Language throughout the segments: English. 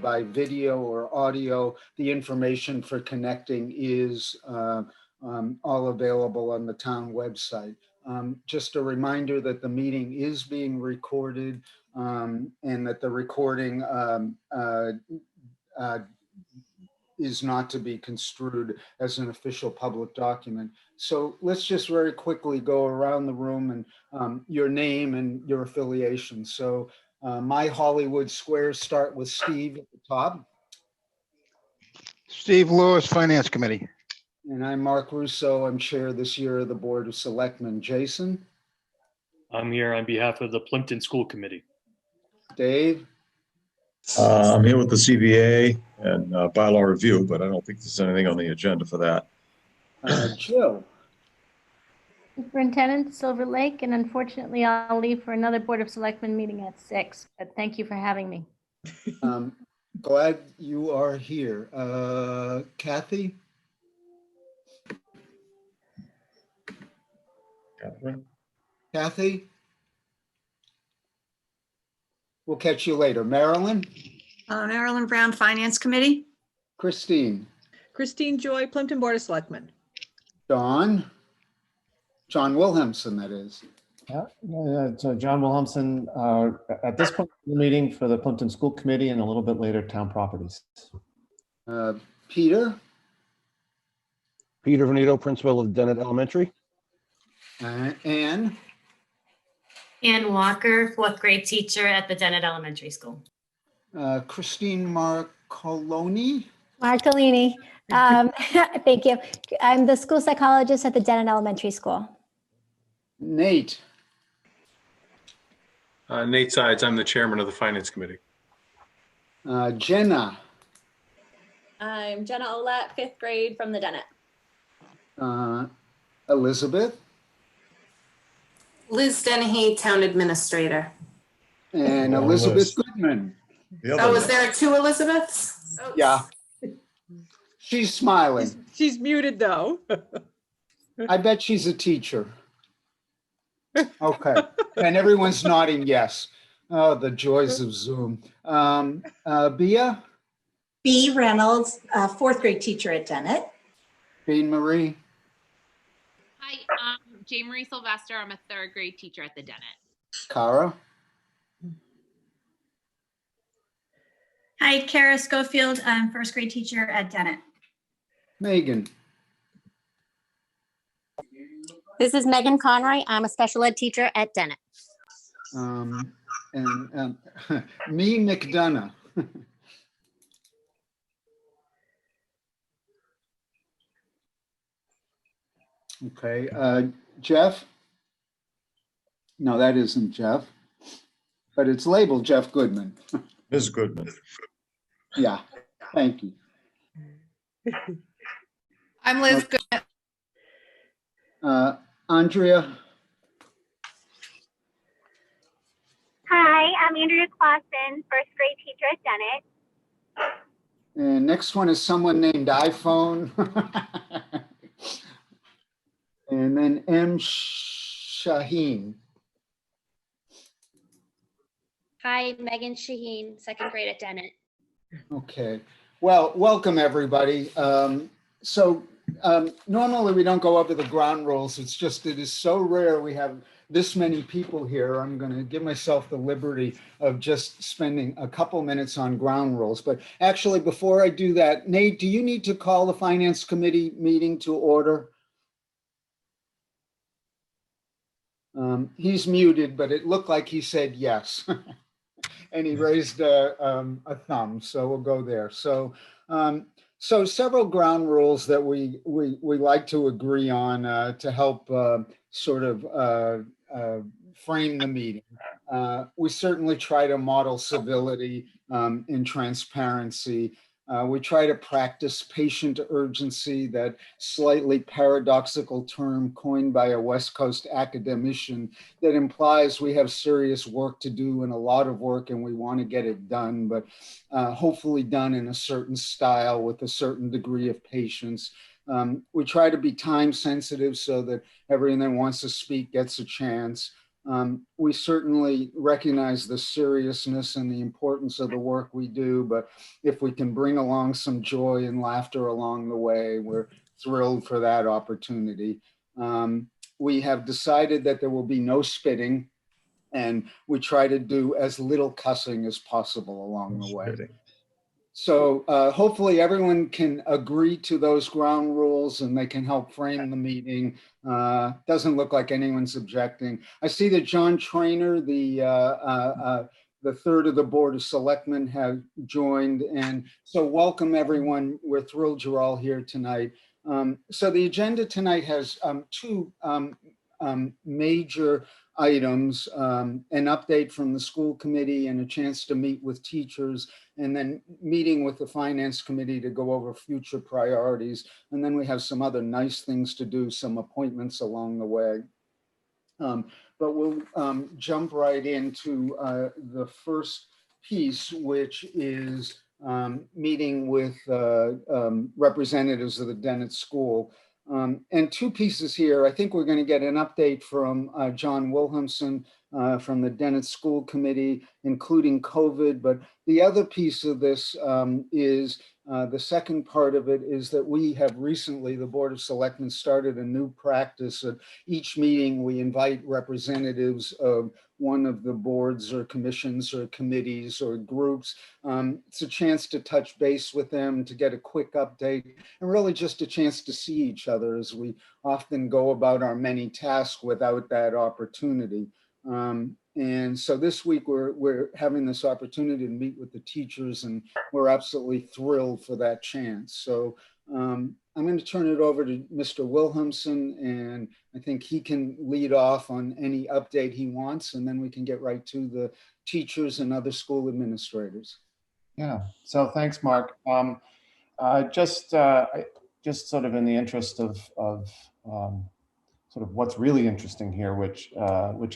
by video or audio, the information for connecting is all available on the town website. Just a reminder that the meeting is being recorded and that the recording is not to be construed as an official public document. So let's just very quickly go around the room and your name and your affiliation. So my Hollywood squares start with Steve at the top. Steve Lewis, Finance Committee. And I'm Mark Russo. I'm chair this year of the Board of Selectmen. Jason? I'm here on behalf of the Plympton School Committee. Dave? I'm here with the CBA and bylaw review, but I don't think there's anything on the agenda for that. Jill? Superintendent, Silver Lake, and unfortunately I'll leave for another Board of Selectmen meeting at 6, but thank you for having me. Glad you are here. Kathy? Catherine? Kathy? We'll catch you later. Marilyn? Marilyn Brown, Finance Committee. Christine? Christine Joy, Plympton Board of Selectmen. John? John Williamson, that is. Yeah, so John Williamson, at this point in the meeting for the Plympton School Committee and a little bit later Town Properties. Peter? Peter Veneto, principal of Dennett Elementary. Anne? Ann Walker, 4th grade teacher at the Dennett Elementary School. Christine Marcoloni? Marcolini. Thank you. I'm the school psychologist at the Dennett Elementary School. Nate? Nate Sides, I'm the chairman of the Finance Committee. Jenna? I'm Jenna Olette, 5th grade from the Dennett. Elizabeth? Liz Dennehy, town administrator. And Elizabeth Goodman. Oh, is there 2 Elizabeths? Oops. Yeah. She's smiling. She's muted though. I bet she's a teacher. Okay. And everyone's nodding yes. Oh, the joys of Zoom. Bea? B. Reynolds, 4th grade teacher at Dennett. Bean Marie? Hi, Jane Marie Sylvester. I'm a 3rd grade teacher at the Dennett. Cara? Hi, Kara Schofield. I'm 1st grade teacher at Dennett. Megan? This is Megan Conroy. I'm a special ed teacher at Dennett. Me McDonough. Okay, Jeff? No, that isn't Jeff, but it's labeled Jeff Goodman. Ms. Goodman. Yeah, thank you. I'm Liz Goodman. Andrea? Hi, I'm Andrea Clausen, 1st grade teacher at Dennett. And next one is someone named iPhone. And then M. Shaheen. Hi, Megan Shaheen, 2nd grade at Dennett. Okay, well, welcome everybody. Normally we don't go over the ground rules. It's just, it is so rare we have this many people here. I'm going to give myself the liberty of just spending a couple minutes on ground rules. But actually, before I do that, Nate, do you need to call the Finance Committee meeting to order? He's muted, but it looked like he said yes. And he raised a thumb, so we'll go there. So several ground rules that we like to agree on to help sort of frame the meeting. We certainly try to model civility and transparency. We try to practice patient urgency, that slightly paradoxical term coined by a West Coast academician that implies we have serious work to do and a lot of work and we want to get it done, but hopefully done in a certain style with a certain degree of patience. We try to be time sensitive so that everyone that wants to speak gets a chance. We certainly recognize the seriousness and the importance of the work we do, but if we can bring along some joy and laughter along the way, we're thrilled for that opportunity. We have decided that there will be no spitting, and we try to do as little cussing as possible along the way. So hopefully everyone can agree to those ground rules and they can help frame the meeting. Doesn't look like anyone's objecting. I see that John Trainer, the third of the Board of Selectmen, have joined. And so welcome everyone. We're thrilled you're all here tonight. So the agenda tonight has two major items, an update from the school committee and a chance to meet with teachers, and then meeting with the finance committee to go over future priorities. And then we have some other nice things to do, some appointments along the way. But we'll jump right into the first piece, which is meeting with representatives of the Dennett School. And two pieces here. I think we're going to get an update from John Williamson from the Dennett School Committee, including COVID. But the other piece of this is the second part of it is that we have recently, the Board of Selectmen, started a new practice. At each meeting, we invite representatives of one of the boards or commissions or committees or groups. It's a chance to touch base with them, to get a quick update, and really just a chance to see each other, as we often go about our many tasks without that opportunity. And so this week we're having this opportunity to meet with the teachers, and we're absolutely thrilled for that chance. So I'm going to turn it over to Mr. Williamson, and I think he can lead off on any update he wants, and then we can get right to the teachers and other school administrators. Yeah, so thanks, Mark. Just sort of in the interest of sort of what's really interesting here, which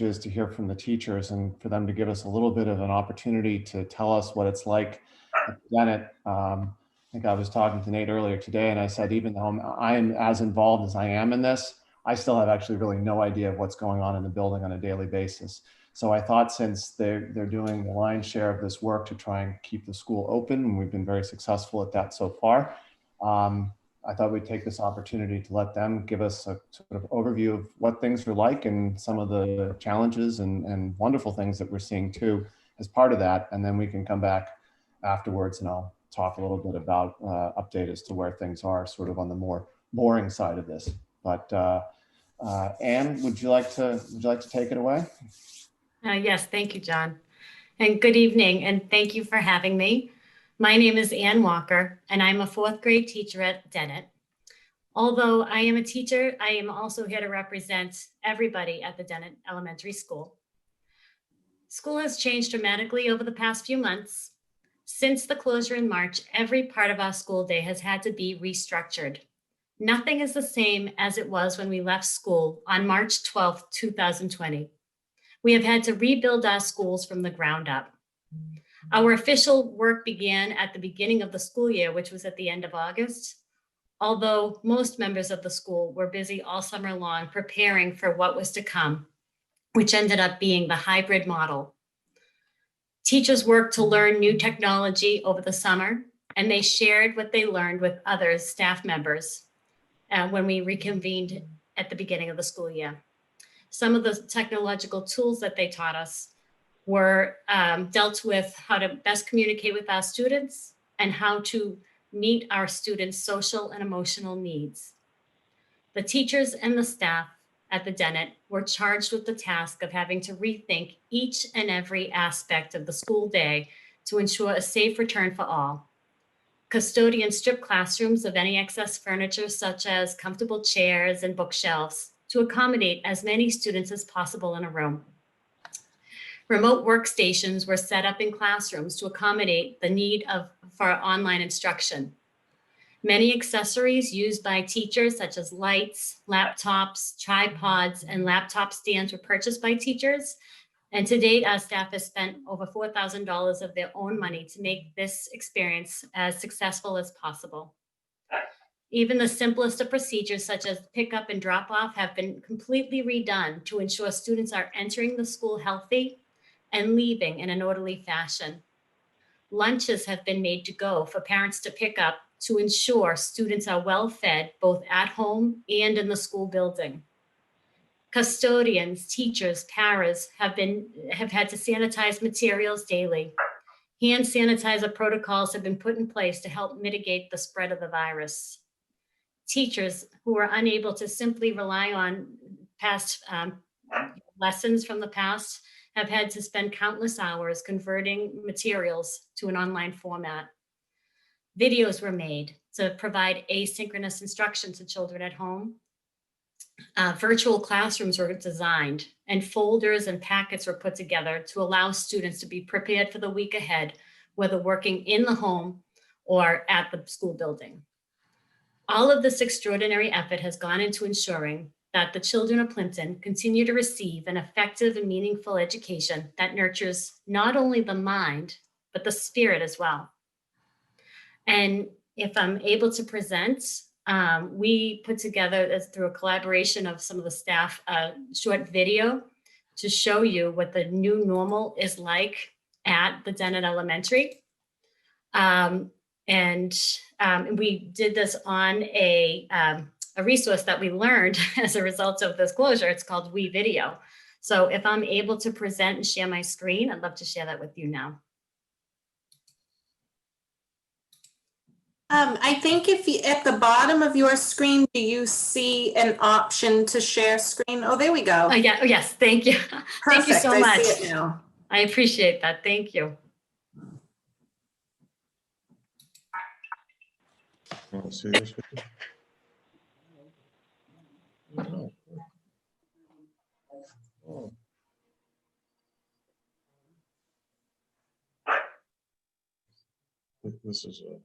is to hear from the teachers and for them to give us a little bit of an opportunity to tell us what it's like at Dennett. I think I was talking to Nate earlier today, and I said, even though I'm as involved as I am in this, I still have actually really no idea of what's going on in the building on a daily basis. So I thought, since they're doing the lion's share of this work to try and keep the school open, and we've been very successful at that so far, I thought we'd take this opportunity to let them give us a sort of overview of what things are like and some of the challenges and wonderful things that we're seeing too as part of that. And then we can come back afterwards and I'll talk a little bit about update as to where things are sort of on the more boring side of this. But Anne, would you like to take it away? Yes, thank you, John. And good evening, and thank you for having me. My name is Ann Walker, and I'm a fourth grade teacher at Dennett. Although I am a teacher, I am also here to represent everybody at the Dennett Elementary School. School has changed dramatically over the past few months. Since the closure in March, every part of our school day has had to be restructured. Nothing is the same as it was when we left school on March 12th, 2020. We have had to rebuild our schools from the ground up. Our official work began at the beginning of the school year, which was at the end of August, although most members of the school were busy all summer long preparing for what was to come, which ended up being the hybrid model. Teachers worked to learn new technology over the summer, and they shared what they learned with other staff members when we reconvened at the beginning of the school year. Some of the technological tools that they taught us were dealt with how to best communicate with our students and how to meet our students' social and emotional needs. The teachers and the staff at the Dennett were charged with the task of having to rethink each and every aspect of the school day to ensure a safe return for all. Custodians stripped classrooms of any excess furniture, such as comfortable chairs and bookshelves, to accommodate as many students as possible in a room. Remote workstations were set up in classrooms to accommodate the need for online instruction. Many accessories used by teachers, such as lights, laptops, tripods, and laptop stands, were purchased by teachers. And to date, our staff has spent over $4,000 of their own money to make this experience as successful as possible. Even the simplest of procedures, such as pick up and drop off, have been completely redone to ensure students are entering the school healthy and leaving in an orderly fashion. Lunches have been made to go for parents to pick up to ensure students are well fed both at home and in the school building. Custodians, teachers, paras have had to sanitize materials daily. Hand sanitizer protocols have been put in place to help mitigate the spread of the virus. Teachers who are unable to simply rely on past lessons from the past have had to spend countless hours converting materials to an online format. Videos were made to provide asynchronous instruction to children at home. Virtual classrooms were designed, and folders and packets were put together to allow students to be prepared for the week ahead, whether working in the home or at the school building. All of this extraordinary effort has gone into ensuring that the children of Plympton continue to receive an effective and meaningful education that nurtures not only the mind, but the spirit as well. And if I'm able to present, we put together, through a collaboration of some of the staff, a short video to show you what the new normal is like at the Dennett Elementary. And we did this on a resource that we learned as a result of this closure. It's called We Video. So if I'm able to present and share my screen, I'd love to share that with you now. I think if you, at the bottom of your screen, do you see an option to share screen? Oh, there we go. Yeah, yes, thank you. Thank you Perfect, so much. I see it now. I appreciate that. Thank you. Want to see this? No. Oh. This is a.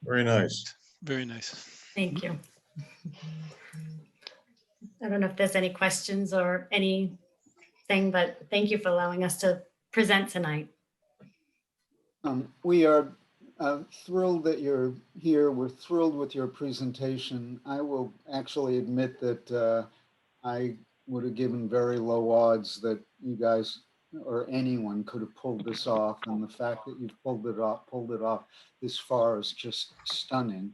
Very nice. Very nice. Thank you. I don't know if there's any questions or anything, but thank you for allowing us to present tonight. We are thrilled that you're here. We're thrilled with your presentation. I will actually admit that I would have given very low odds that you guys or anyone could have pulled this off. And the fact that you've pulled it off this far is just stunning.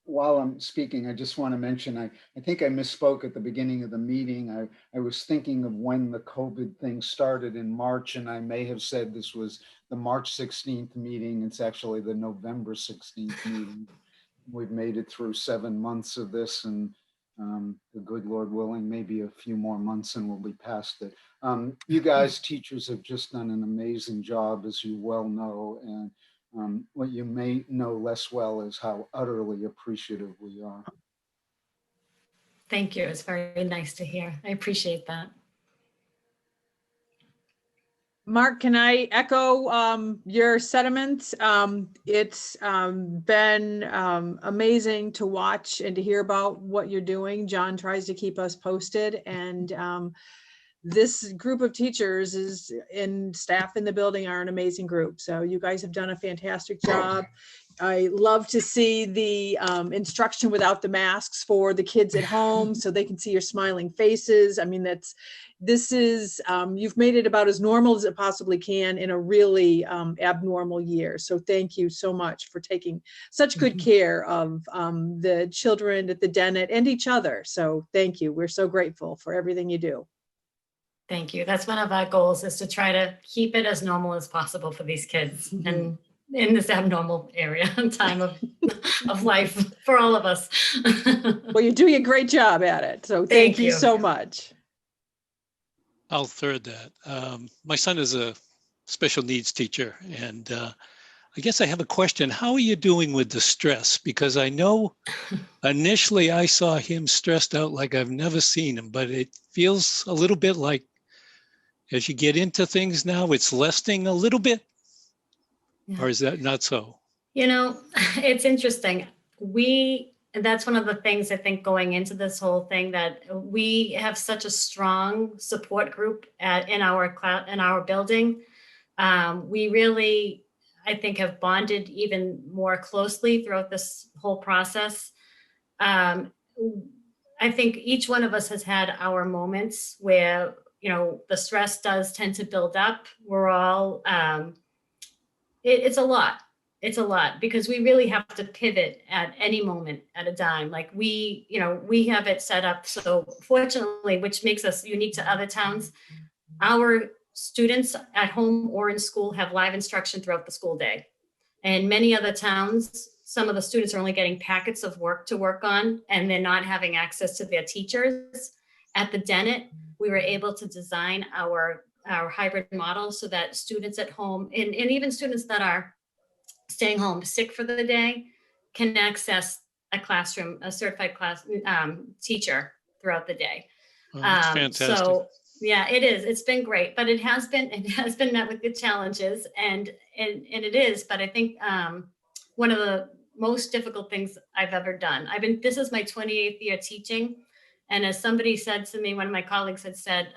While I'm speaking, I just want to mention, I think I misspoke at the beginning of the meeting. I was thinking of when the COVID thing started in March, and I may have said this was the March 16th meeting. It's actually the November 16th meeting. We've made it through 7 months of this, and the good Lord willing, maybe a few more months and we'll be past it. You guys, teachers, have just done an amazing job, as you well know, and what you may know less well is how utterly appreciative we are. Thank you. It's very nice to hear. I appreciate that. Mark, can I echo your sentiments? It's been amazing to watch and to hear about what you're doing. John tries to keep us posted, and this group of teachers and staff in the building are an amazing group. So you guys have done a fantastic job. I love to see the instruction without the masks for the kids at home so they can see your smiling faces. I mean, you've made it about as normal as it possibly can in a really abnormal year. So thank you so much for taking such good care of the children at the Dennett and each other. So thank you. We're so grateful for everything you do. Thank you. That's one of our goals, is to try to keep it as normal as possible for these kids and in this abnormal area and time of life for all of us. Well, you're doing a great job at it. So thank you so much. I'll third that. My son is a special needs teacher, and I guess I have a question. How are you doing with the stress? Because I know initially I saw him stressed out like I've never seen him, but it feels a little bit like as you get into things now, it's lessening a little bit. Or is that not so? You know, it's interesting. That's one of the things I think going into this whole thing, that we have such a strong support group in our building. We really, I think, have bonded even more closely throughout this whole process. I think each one of us has had our moments where, you know, the stress does tend to build up. We're all, it's a lot. It's a lot because we really have to pivot at any moment at a dime. Like we have it set up. So fortunately, which makes us unique to other towns, our students at home or in school have live instruction throughout the school day. And many other towns, some of the students are only getting packets of work to work on, and they're not having access to their teachers. At the Dennett, we were able to design our hybrid model so that students at home and even students that are staying home sick for the day can access a certified class teacher throughout the day. Oh, that's fantastic. So yeah, it is. It's been great, but it has been met with good challenges, and it is. But I think one of the most difficult things I've ever done. This is my 28th year teaching, and as somebody said to me, one of my colleagues had said,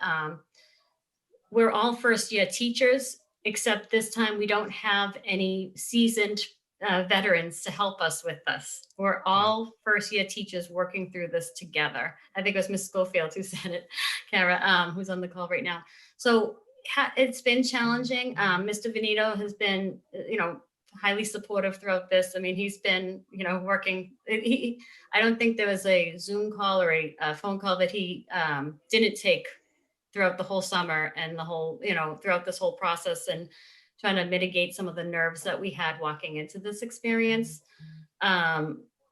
we're all first year teachers, except this time we don't have any seasoned veterans to help us with this. We're all first year teachers working through this together. I think it was Ms. Schofield who said it, Kara, who's on the call right now. So it's been challenging. Mr. Veneto has been, highly supportive throughout this. I mean, he's been, working. I don't think there was a Zoom call or a phone call that he didn't take throughout the whole summer and the whole, throughout this whole process, and trying to mitigate some of the nerves that we had walking into this experience.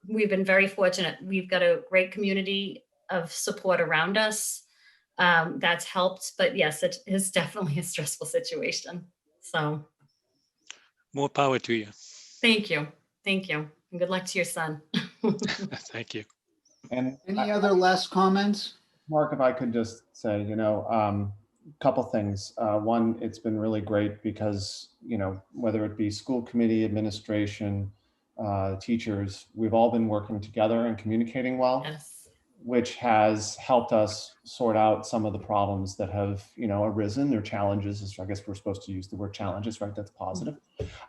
We've been very fortunate. We've got a great community of support around us. That's helped, but yes, it is definitely a stressful situation. So. More power to you. Thank you. Thank you. And good luck to your son. Thank you. And any other last comments? Mark, if I could just say, a couple things. One, it's been really great because, whether it be school committee, administration, teachers, we've all been working together and communicating well, Yes. which has helped us sort out some of the problems that have, arisen, or challenges. I guess we're supposed to use the word challenges, right? That's positive.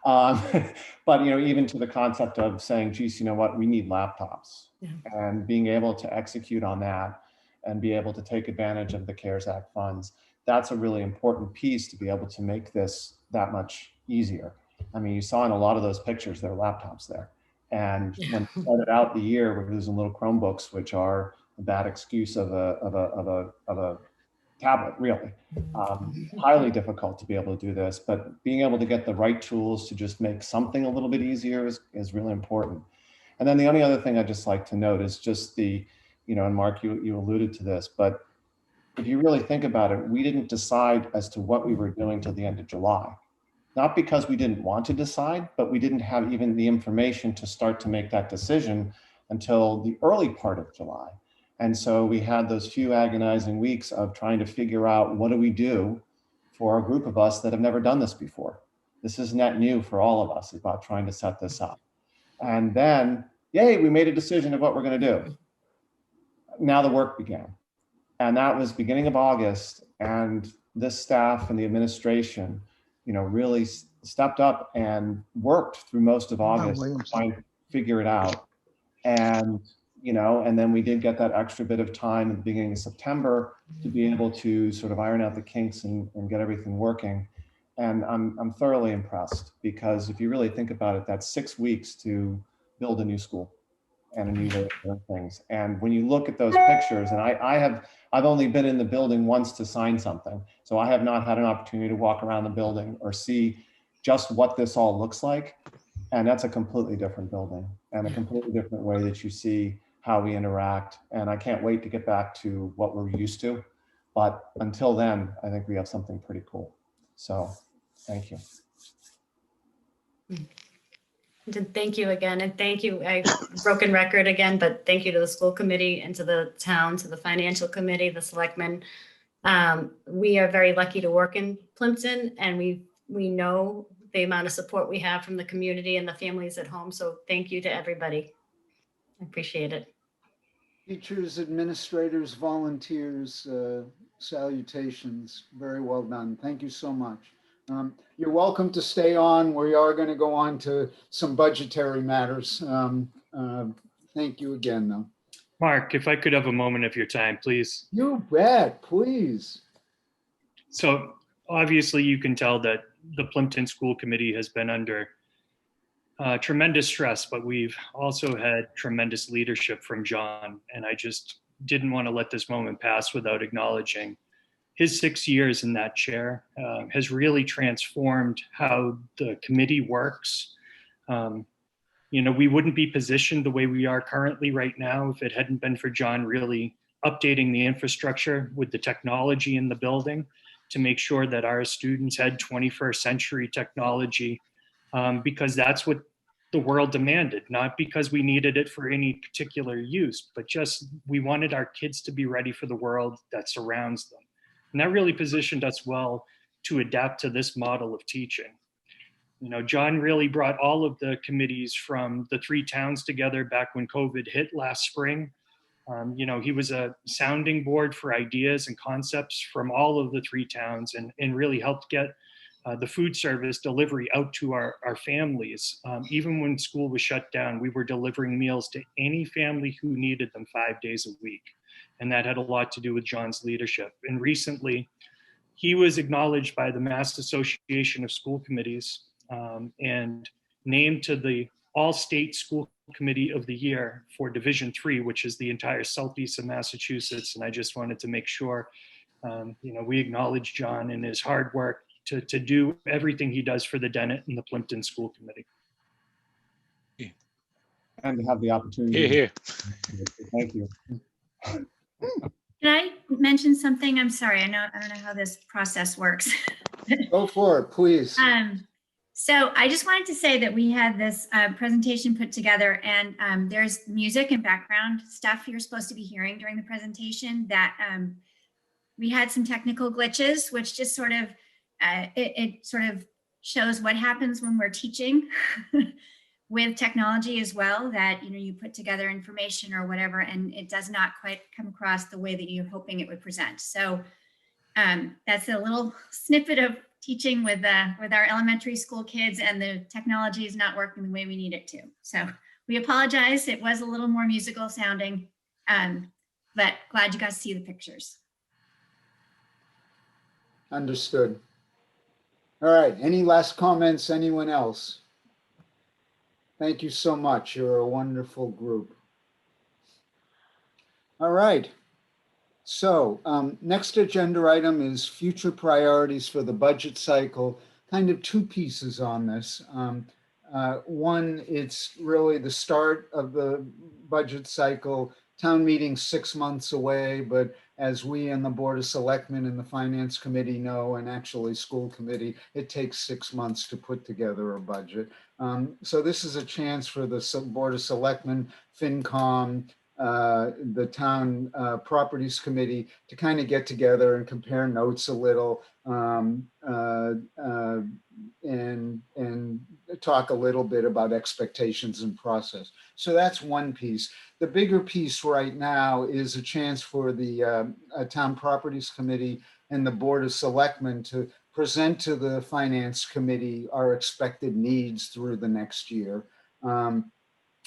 But, even to the concept of saying, geez, you know what, we need laptops, and being able to execute on that and be able to take advantage of the CARES Act funds. That's a really important piece to be able to make this that much easier. I mean, you saw in a lot of those pictures, there are laptops there. And when we started out the year, we're using little Chromebooks, which are a bad excuse of a tablet, really. Highly difficult to be able to do this, but being able to get the right tools to just make something a little bit easier is really important. And then the only other thing I'd just like to note is just the, and Mark, you alluded to this, but if you really think about it, we didn't decide as to what we were doing till the end of July. Not because we didn't want to decide, but we didn't have even the information to start to make that decision until the early part of July. And so we had those few agonizing weeks of trying to figure out, what do we do for a group of us that have never done this before? This is net new for all of us about trying to set this up. And then, yay, we made a decision of what we're going to do. Now the work began. And that was beginning of August. And this staff and the administration, really stepped up and worked through most of August to try and figure it out. And, and then we did get that extra bit of time at the beginning of September to be able to sort of iron out the kinks and get everything working. And I'm thoroughly impressed, because if you really think about it, that's 6 weeks to build a new school and a new way of doing things. And when you look at those pictures, and I've only been in the building once to sign something, so I have not had an opportunity to walk around the building or see just what this all looks like. And that's a completely different building and a completely different way that you see how we interact. And I can't wait to get back to what we're used to. But until then, I think we have something pretty cool. So thank you. Thank you again. And thank you, broken record again, but thank you to the school committee and to the town, to the financial committee, the selectmen. We are very lucky to work in Plympton, and we know the amount of support we have from the community and the families at home. So thank you to everybody. I appreciate it. Teachers, administrators, volunteers, salutations. Very well done. Thank you so much. You're welcome to stay on. We are going to go on to some budgetary matters. Thank you again, though. Mark, if I could have a moment of your time, please. You bet, please. So obviously you can tell that the Plympton School Committee has been under tremendous stress, but we've also had tremendous leadership from John. And I just didn't want to let this moment pass without acknowledging his 6 years in that chair has really transformed how the committee works. We wouldn't be positioned the way we are currently right now if it hadn't been for John really updating the infrastructure with the technology in the building to make sure that our students had 21st century technology, because that's what the world demanded, not because we needed it for any particular use, but just we wanted our kids to be ready for the world that surrounds them. And that really positioned us well to adapt to this model of teaching. John really brought all of the committees from the 3 towns together back when COVID hit last spring. He was a sounding board for ideas and concepts from all of the 3 towns and really helped get the food service delivery out to our families. Even when school was shut down, we were delivering meals to any family who needed them 5 days a week. And that had a lot to do with John's leadership. And recently, he was acknowledged by the Mass Association of School Committees and named to the All-State School Committee of the Year for Division 3, which is the entire southeast of Massachusetts. And I just wanted to make sure, we acknowledge John and his hard work to do everything he does for the Dennett and the Plympton School Committee. And to have the opportunity. Here, here. Thank you. Can I mention something? I'm sorry. I don't know how this process works. Go for it, please. So I just wanted to say that we had this presentation put together, and there's music and background stuff you're supposed to be hearing during the presentation that we had some technical glitches, which just sort of, it sort of shows what happens when we're teaching. with technology as well, that, you know, you put together information or whatever, and it does not quite come across the way that you're hoping it would present. So that's a little snippet of teaching with our elementary school kids, and the technology is not working the way we need it to. So we apologize. It was a little more musical sounding, but glad you got to see the pictures. Understood. All right, any last comments, anyone else? Thank you so much. You're a wonderful group. All right. So next agenda item is future priorities for the budget cycle. Kind of two pieces on this. One, it's really the start of the budget cycle. Town meeting 6 months away, but as we and the Board of Selectmen and the Finance Committee know, and actually School Committee, it takes 6 months to put together a budget. So this is a chance for the Board of Selectmen, FinCom, the Town Properties Committee to kind of get together and compare notes a little, and talk a little bit about expectations and process. So that's one piece. The bigger piece right now is a chance for the Town Properties Committee and the Board of Selectmen to present to the Finance Committee our expected needs through the next year.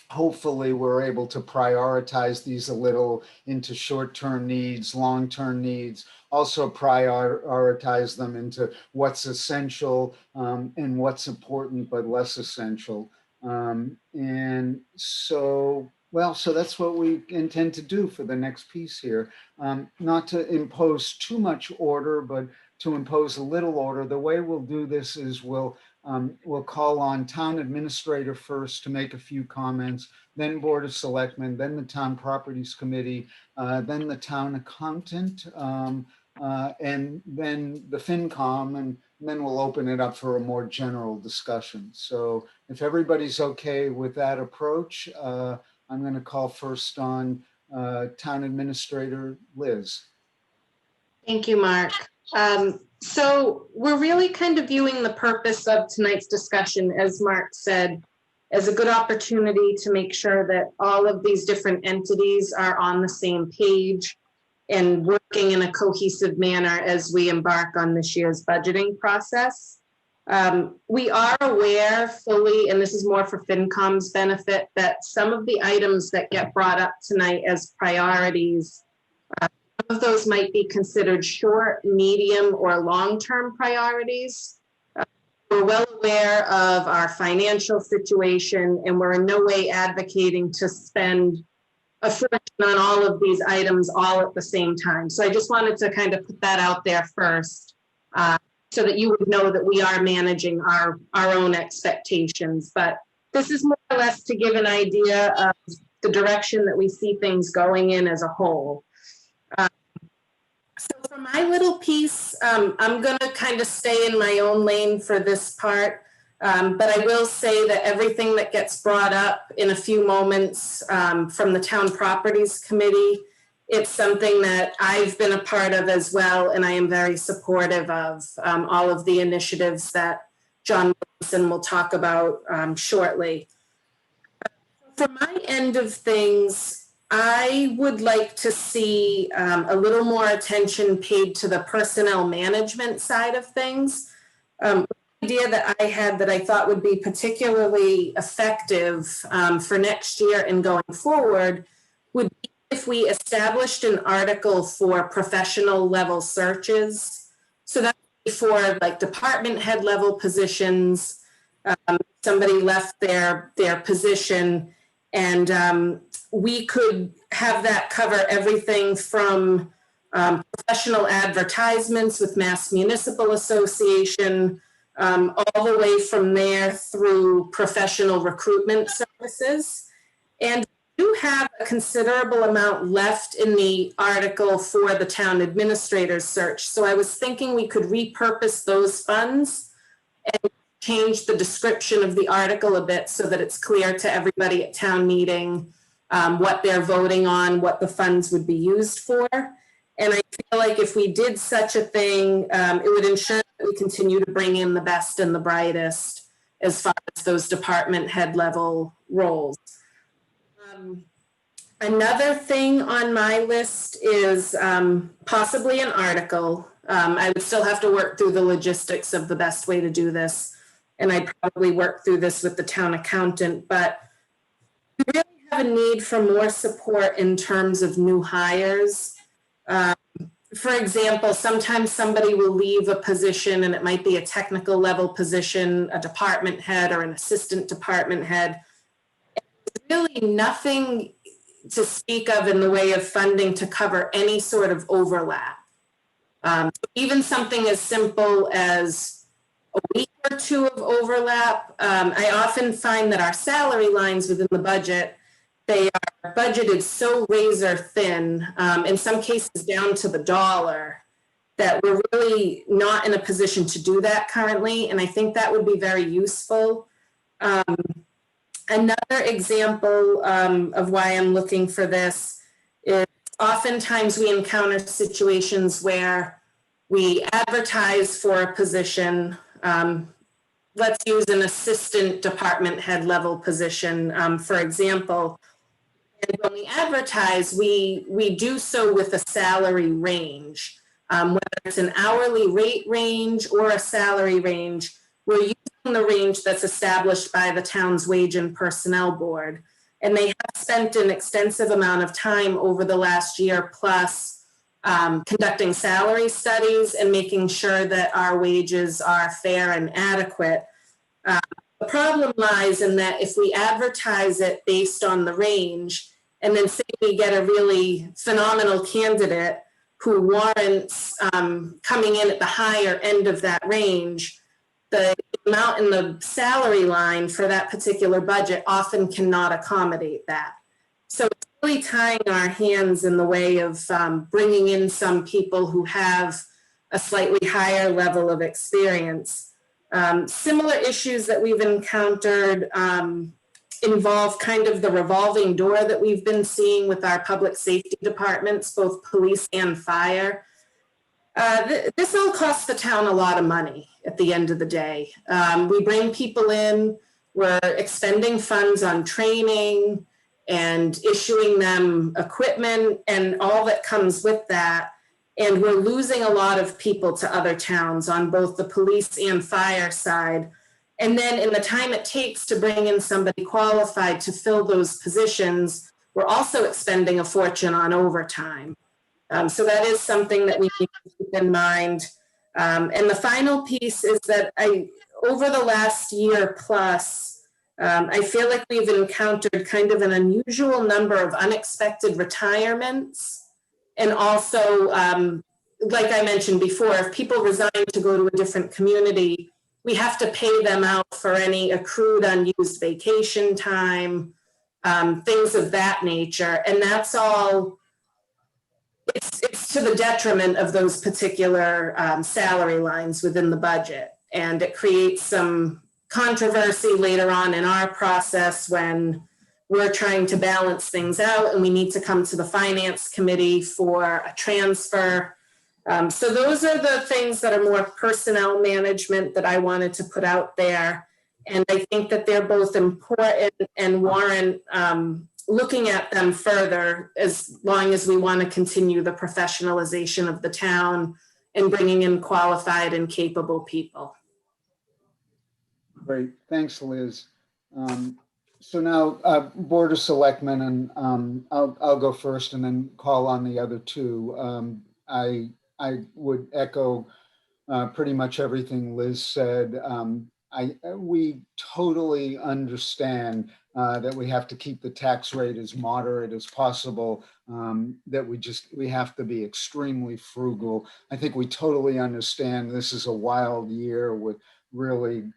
Hopefully we're able to prioritize these a little into short-term needs, long-term needs, also prioritize them into what's essential and what's important but less essential. And so, well, so that's what we intend to do for the next piece here. Not to impose too much order, but to impose a little order. The way we'll do this is we'll call on Town Administrator first to make a few comments, then Board of Selectmen, then the Town Properties Committee, then the Town Accountant, and then the FinCom, and then we'll open it up for a more general discussion. So if everybody's okay with that approach, I'm going to call first on Town Administrator Liz. Thank you, Mark. So we're really kind of viewing the purpose of tonight's discussion, as Mark said, as a good opportunity to make sure that all of these different entities are on the same page and working in a cohesive manner as we embark on this year's budgeting process. We are aware fully, and this is more for FinCom's benefit, that some of the items that get brought up tonight as priorities, some of those might be considered short, medium, or long-term priorities. We're well aware of our financial situation, and we're in no way advocating to spend a fortune on all of these items all at the same time. So I just wanted to kind of put that out there first, so that you would know that we are managing our own expectations. But this is more or less to give an idea of the direction that we see things going in as a whole. So for my little piece, I'm going to kind of stay in my own lane for this part, but I will say that everything that gets brought up in a few moments from the Town Properties Committee, it's something that I've been a part of as well, and I am very supportive of all of the initiatives that John Wilson will talk about shortly. For my end of things, I would like to see a little more attention paid to the personnel management side of things. An idea that I had that I thought would be particularly effective for next year and going forward would be if we established an article for professional level searches. So that would be for like department head level positions. Somebody left their position, and we could have that cover everything from professional advertisements with Mass Municipal Association, all the way from there through professional recruitment services. And we do have a considerable amount left in the article for the town administrator's search. So I was thinking we could repurpose those funds and change the description of the article a bit so that it's clear to everybody at town meeting what they're voting on, what the funds would be used for. And I feel like if we did such a thing, it would ensure that we continue to bring in the best and the brightest as far as those department head level roles. Another thing on my list is possibly an article. I would still have to work through the logistics of the best way to do this. And I'd probably work through this with the town accountant, but we really have a need for more support in terms of new hires. For example, sometimes somebody will leave a position and it might be a technical level position, a department head or an assistant department head. There's really nothing to speak of in the way of funding to cover any sort of overlap. Even something as simple as a week or two of overlap. I often find that our salary lines within the budget, they are budgeted so razor thin, in some cases down to the dollar, that we're really not in a position to do that currently. And I think that would be very useful. Another example of why I'm looking for this is oftentimes we encounter situations where we advertise for a position. Let's use an assistant department head level position, for example. And when we advertise, we do so with a salary range, whether it's an hourly rate range or a salary range. We're using the range that's established by the town's Wage and Personnel Board. And they have spent an extensive amount of time over the last year plus conducting salary studies and making sure that our wages are fair and adequate. The problem lies in that if we advertise it based on the range, and then say we get a really phenomenal candidate who warrants coming in at the higher end of that range, the amount in the salary line for that particular budget often cannot accommodate that. So it's really tying our hands in the way of bringing in some people who have a slightly higher level of experience. Similar issues that we've encountered involve kind of the revolving door that we've been seeing with our public safety departments, both police and fire. This all costs the town a lot of money at the end of the day. We bring people in, we're expending funds on training and issuing them equipment and all that comes with that. And we're losing a lot of people to other towns on both the police and fire side. And then in the time it takes to bring in somebody qualified to fill those positions, we're also expending a fortune on overtime. So that is something that we need to keep in mind. And the final piece is that over the last year plus, I feel like we've encountered kind of an unusual number of unexpected retirements. And also, like I mentioned before, if people resign to go to a different community, we have to pay them out for any accrued unused vacation time, things of that nature. And that's all, it's to the detriment of those particular salary lines within the budget. And it creates some controversy later on in our process when we're trying to balance things out and we need to come to the finance committee for a transfer. So those are the things that are more personnel management that I wanted to put out there. And I think that they're both important and warrant looking at them further as long as we want to continue the professionalization of the town and bringing in qualified and capable people. Great, thanks, Liz. So now Board of Selectmen, and I'll go first and then call on the other two. I would echo pretty much everything Liz said. We totally understand that we have to keep the tax rate as moderate as possible, that we have to be extremely frugal. I think we totally understand this is a wild year with really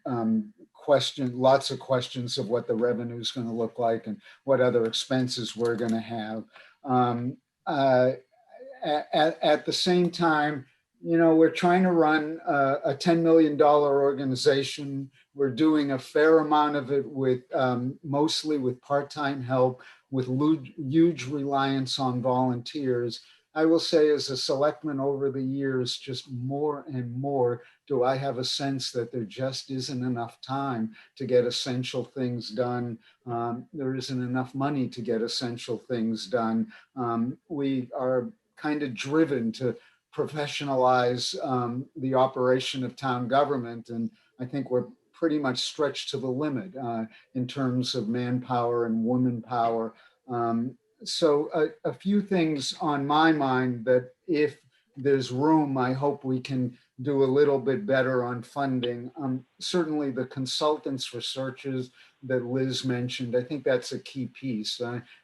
lots of questions of what the revenue is going to look like and what other expenses we're going to have. At the same time, you know, we're trying to run a $10 million organization. We're doing a fair amount of it with mostly with part-time help, with huge reliance on volunteers. I will say as a selectman over the years, just more and more Do I have a sense that there just isn't enough time to get essential things done? There isn't enough money to get essential things done. We are kind of driven to professionalize the operation of town government. And I think we're pretty much stretched to the limit in terms of manpower and woman power. So a few things on my mind that if there's room, I hope we can do a little bit better on funding. Certainly the consultants for searches that Liz mentioned, I think that's a key piece.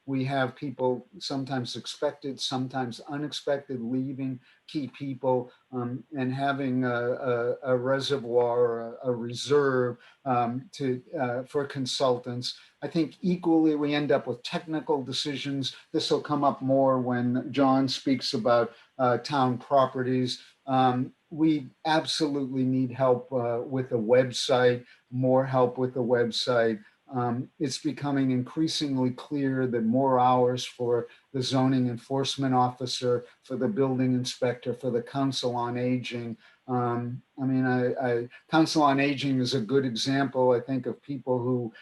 We have people sometimes expected, sometimes unexpected, leaving key people, and having a reservoir, a reserve for consultants. I think equally we end up with technical decisions. This will come up more when John speaks about town properties. We absolutely need help with a website, more help with the website. It's becoming increasingly clear that more hours for the zoning enforcement officer, for the building inspector, for the council on aging. Council on Aging is a good example, I think, of people who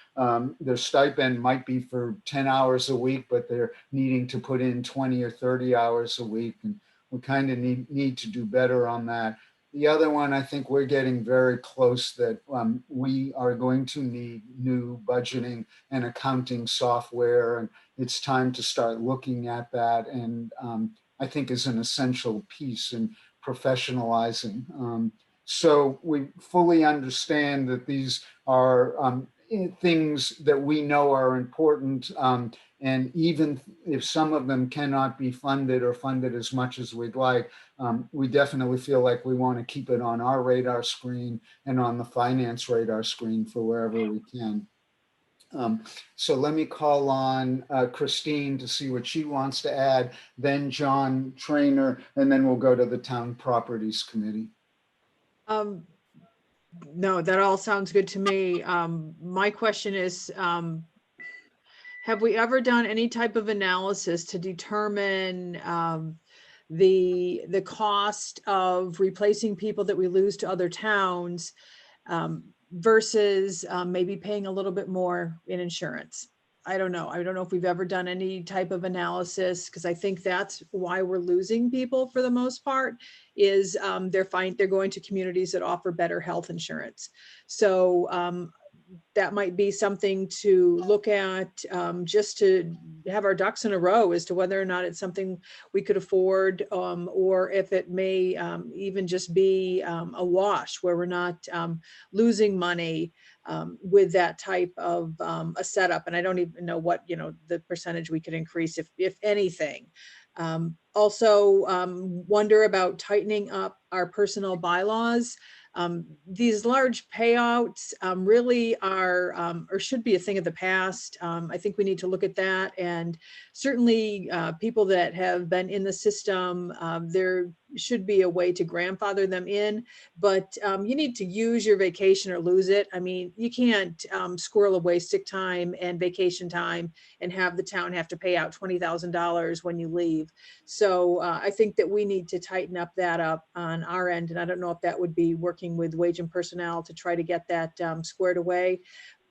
their stipend might be for 10 hours a week, but they're needing to put in 20 or 30 hours a week. And we kind of need to do better on that. The other one, I think we're getting very close that we are going to need new budgeting and accounting software. And it's time to start looking at that. And I think is an essential piece in professionalizing. So we fully understand that these are things that we know are important. And even if some of them cannot be funded or funded as much as we'd like, we definitely feel like we want to keep it on our radar screen and on the finance radar screen for wherever we can. So let me call on Christine to see what she wants to add, then John Trainer, and then we'll go to the Town Properties Committee. No, that all sounds good to me. My question is, have we ever done any type of analysis to determine the cost of replacing people that we lose to other towns versus maybe paying a little bit more in insurance? I don't know. I don't know if we've ever done any type of analysis, because I think that's why we're losing people for the most part, is they're going to communities that offer better health insurance. So that might be something to look at, just to have our ducks in a row as to whether or not it's something we could afford, or if it may even just be a wash where we're not losing money with that type of a setup. And I don't even know what, the percentage we could increase, if anything. Also wonder about tightening up our personnel bylaws. These large payouts really are, or should be, a thing of the past. I think we need to look at that. And certainly people that have been in the system, there should be a way to grandfather them in, but you need to use your vacation or lose it. I mean, you can't squirrel away sick time and vacation time and have the town have to pay out $20,000 when you leave. So I think that we need to tighten up on our end. And I don't know if that would be working with wage and personnel to try to get that squared away.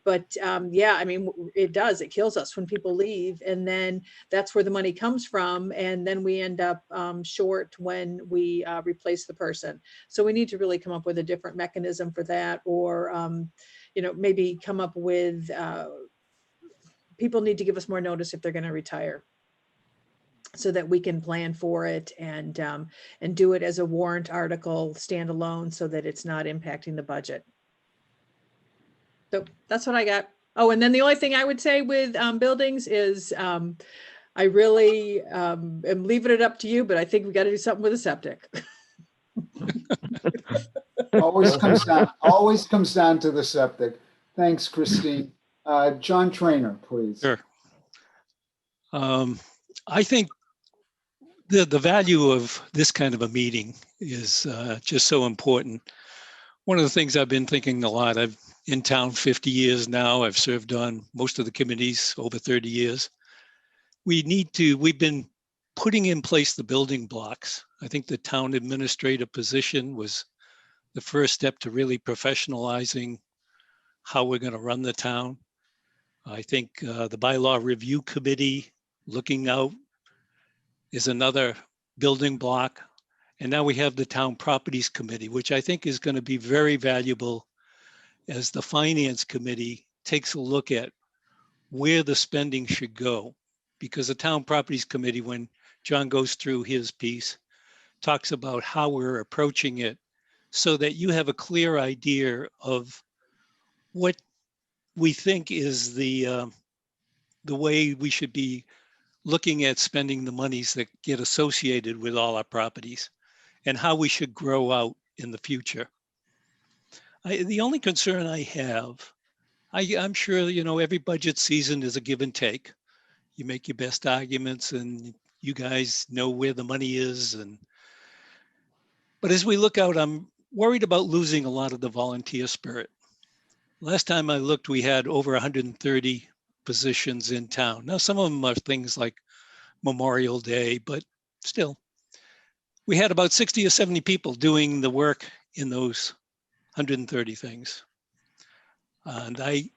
But yeah, I mean, it kills us when people leave, and then that's where the money comes from. And then we end up short when we replace the person. So we need to really come up with a different mechanism for that, or, maybe come up with, people need to give us more notice if they're going to retire, so that we can plan for it and do it as a warrant article standalone, so that it's not impacting the budget. So that's what I got. Oh, and then the only thing I would say with buildings is I really am leaving it up to you, but I think we got to do something with the septic. Always comes down to the septic. Thanks, Christine. John Trainer, please. Sure. I think the value of this kind of a meeting is just so important. One of the things I've been thinking a lot, I've in town 50 years now. I've served on most of the committees over 30 years. We've been putting in place the building blocks. I think the town administrator position was the first step to really professionalizing how we're going to run the town. I think the bylaw review committee looking out is another building block. And now we have the town properties committee, which I think is going to be very valuable as the finance committee takes a look at where the spending should go. Because the town properties committee, when John goes through his piece, talks about how we're approaching it so that you have a clear idea of what we think is the way we should be looking at spending the monies that get associated with all our properties and how we should grow out in the future. The only concern I have, I'm sure, you know, every budget season is a give and take. You make your best arguments and you guys know where the money is. But as we look out, I'm worried about losing a lot of the volunteer spirit. Last time I looked, we had over 130 positions in town. Now, some of them are things like Memorial Day, but still, we had about 60 or 70 people doing the work in those 130 things. And I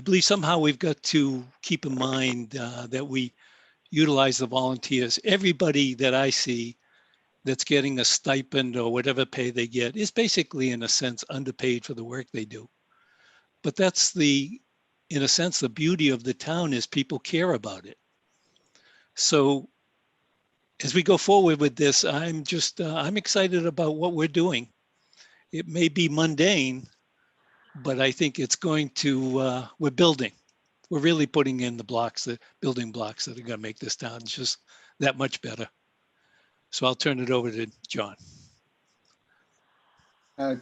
believe somehow we've got to keep in mind that we utilize the volunteers. Everybody that I see that's getting a stipend or whatever pay they get is basically, in a sense, underpaid for the work they do. But that's in a sense, the beauty of the town is people care about it. So as we go forward with this, I'm excited about what we're doing. It may be mundane, but I think it's going to, we're building. We're really putting in the blocks, the building blocks that are going to make this town just that much better. So I'll turn it over to John.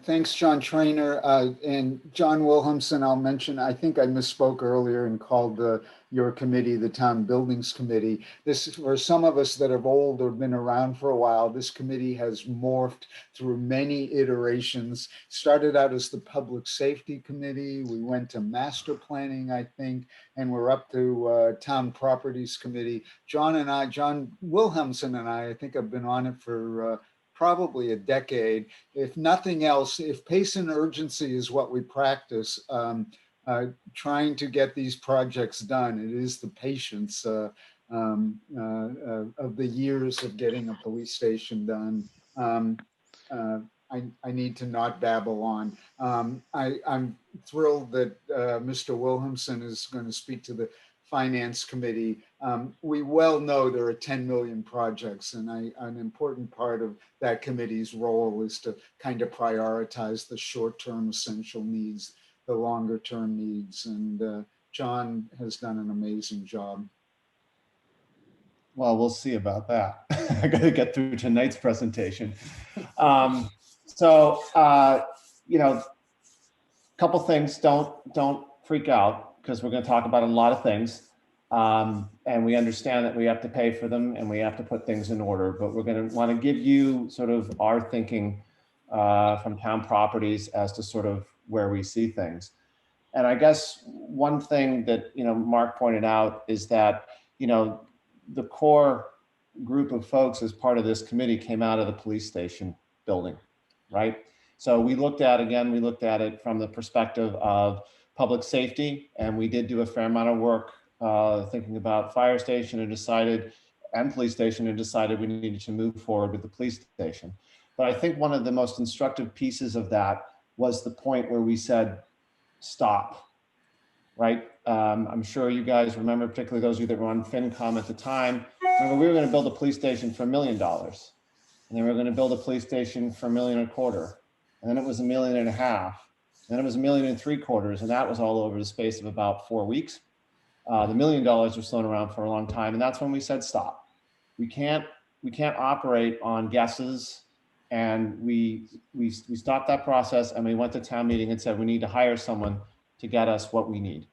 Thanks, John Trainer. And John Williamson, I'll mention, I think I misspoke earlier and called your committee the Town Buildings Committee. This is for some of us that are old or been around for a while. This committee has morphed through many iterations. Started out as the Public Safety Committee. We went to Master Planning, I think, and we're up to Town Properties Committee. John Williamson and I think I've been on it for probably a decade. If nothing else, if pace and urgency is what we practice, trying to get these projects done, it is the patience of the years of getting a police station done. I need to not babble on. I'm thrilled that Mr. Williamson is going to speak to the Finance Committee. We well know there are 10 million projects, and an important part of that committee's role is to kind of prioritize the short-term essential needs, the longer-term needs, and John has done an amazing job. Well, we'll see about that. I got to get through tonight's presentation. You know, a couple things. Don't freak out, because we're going to talk about a lot of things. And we understand that we have to pay for them and we have to put things in order, but we're going to want to give you sort of our thinking from Town Properties as to sort of where we see things. And I guess one thing that, you know, Mark pointed out is that, you know, the core group of folks as part of this committee came out of the police station building, right? So we looked at it from the perspective of public safety, and we did do a fair amount of work thinking about fire station and police station, and decided we needed to move forward with the police station. But I think one of the most instructive pieces of that was the point where we said, stop, right? I'm sure you guys remember, particularly those of you that were on FinCom at the time, remember we were going to build a police station for $1 million. And then we were going to build a police station for $1.25 million. And then it was $1.5 million. Then it was $1.75 million. And that was all over the space of about 4 weeks. The $1 million was thrown around for a long time. And that's when we said, stop. We can't operate on guesses. And we stopped that process, and we went to town meeting and said, we need to hire someone to get us what we need,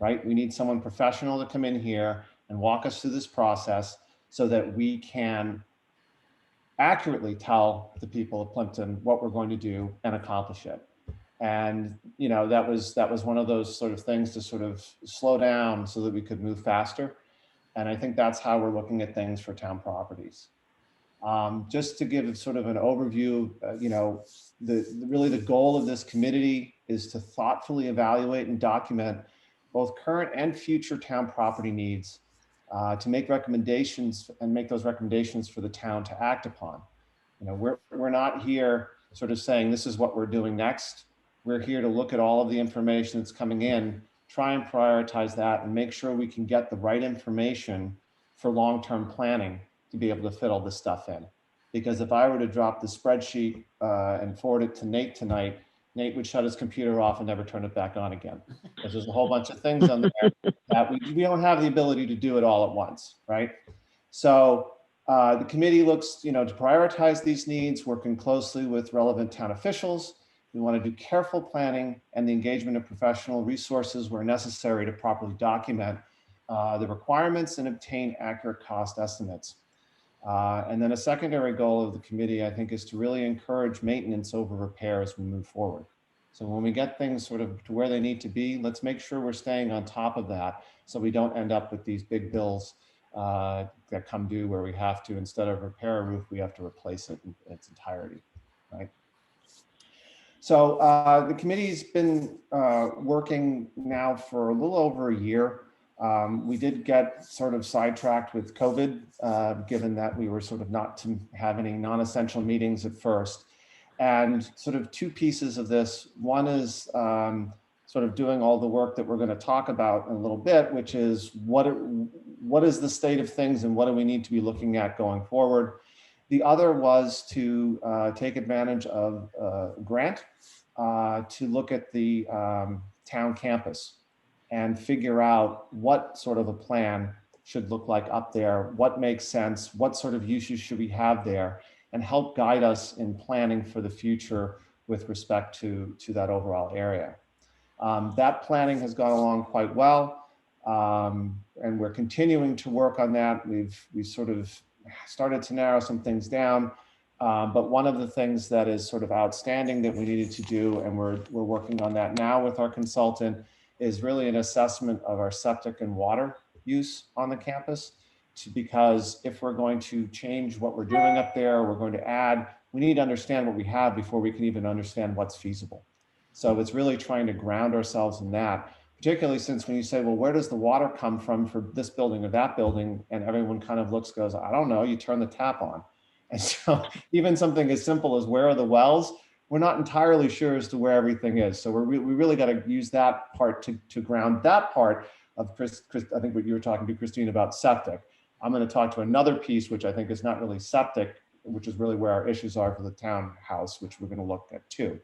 right? We need someone professional to come in here and walk us through this process so that we can accurately tell the people of Plympton what we're going to do and accomplish it. And, you know, that was one of those sort of things to sort of slow down so that we could move faster. And I think that's how we're looking at things for Town Properties. Just to give sort of an overview, really the goal of this committee is to thoughtfully evaluate and document both current and future town property needs, to make recommendations and make those recommendations for the town to act upon. We're not here sort of saying this is what we're doing next. We're here to look at all of the information that's coming in, try and prioritize that, and make sure we can get the right information for long-term planning to be able to fit all this stuff in. Because if I were to drop the spreadsheet and forward it to Nate tonight, Nate would shut his computer off and never turn it back on again. Because there's a whole bunch of things on there that we don't have the ability to do it all at once, right? So the committee looks, to prioritize these needs, working closely with relevant town officials. We want to do careful planning and the engagement of professional resources where necessary to properly document the requirements and obtain accurate cost estimates. And then a secondary goal of the committee, I think, is to really encourage maintenance over repair as we move forward. So when we get things sort of to where they need to be, let's make sure we're staying on top of that so we don't end up with these big bills that come due where we have to, instead of repair a roof, we have to replace it in its entirety, right? So the committee's been working now for a little over a year. We did get sort of sidetracked with COVID, given that we were sort of not to have any non-essential meetings at first. And sort of two pieces of this. One is sort of doing all the work that we're going to talk about in a little bit, which is what is the state of things and what do we need to be looking at going forward. The other was to take advantage of a grant to look at the town campus and figure out what sort of a plan should look like up there, what makes sense, what sort of uses should we have there, and help guide us in planning for the future with respect to that overall area. That planning has gone along quite well, and we're continuing to work on that. We've sort of started to narrow some things down, but one of the things that is sort of outstanding that we needed to do, and we're working on that now with our consultant, is really an assessment of our septic and water use on the campus. Because if we're going to change what we're doing up there, we're going to add, we need to understand what we have before we can even understand what's feasible. So it's really trying to ground ourselves in that, particularly since when you say, well, where does the water come from for this building or that building? And everyone kind of goes, I don't know, you turn the tap on. And so even something as simple as where are the wells, we're not entirely sure as to where everything is. So we really got to use that part to ground that part of Chris, I think what you were talking to Christine about septic. I'm going to talk to another piece, which I think is not really septic, which is really where our issues are for the townhouse, which we're going to look at too.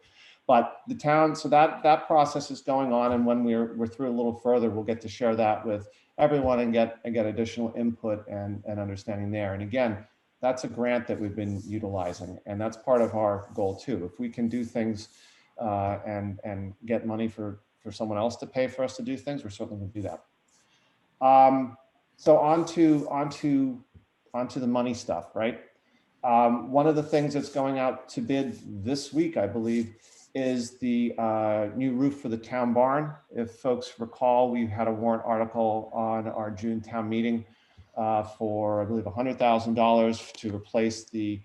But the town, so that process is going on. And when we're through a little further, we'll get to share that with everyone and get additional input and understanding there. And again, that's a grant that we've been utilizing, and that's part of our goal too. If we can do things and get money for someone else to pay for us to do things, we're certainly going to do that. So onto the money stuff, right? One of the things that's going out to bid this week, I believe, is the new roof for the town barn. If folks recall, we had a warrant article on our June town meeting for, I believe, $100,000 to replace the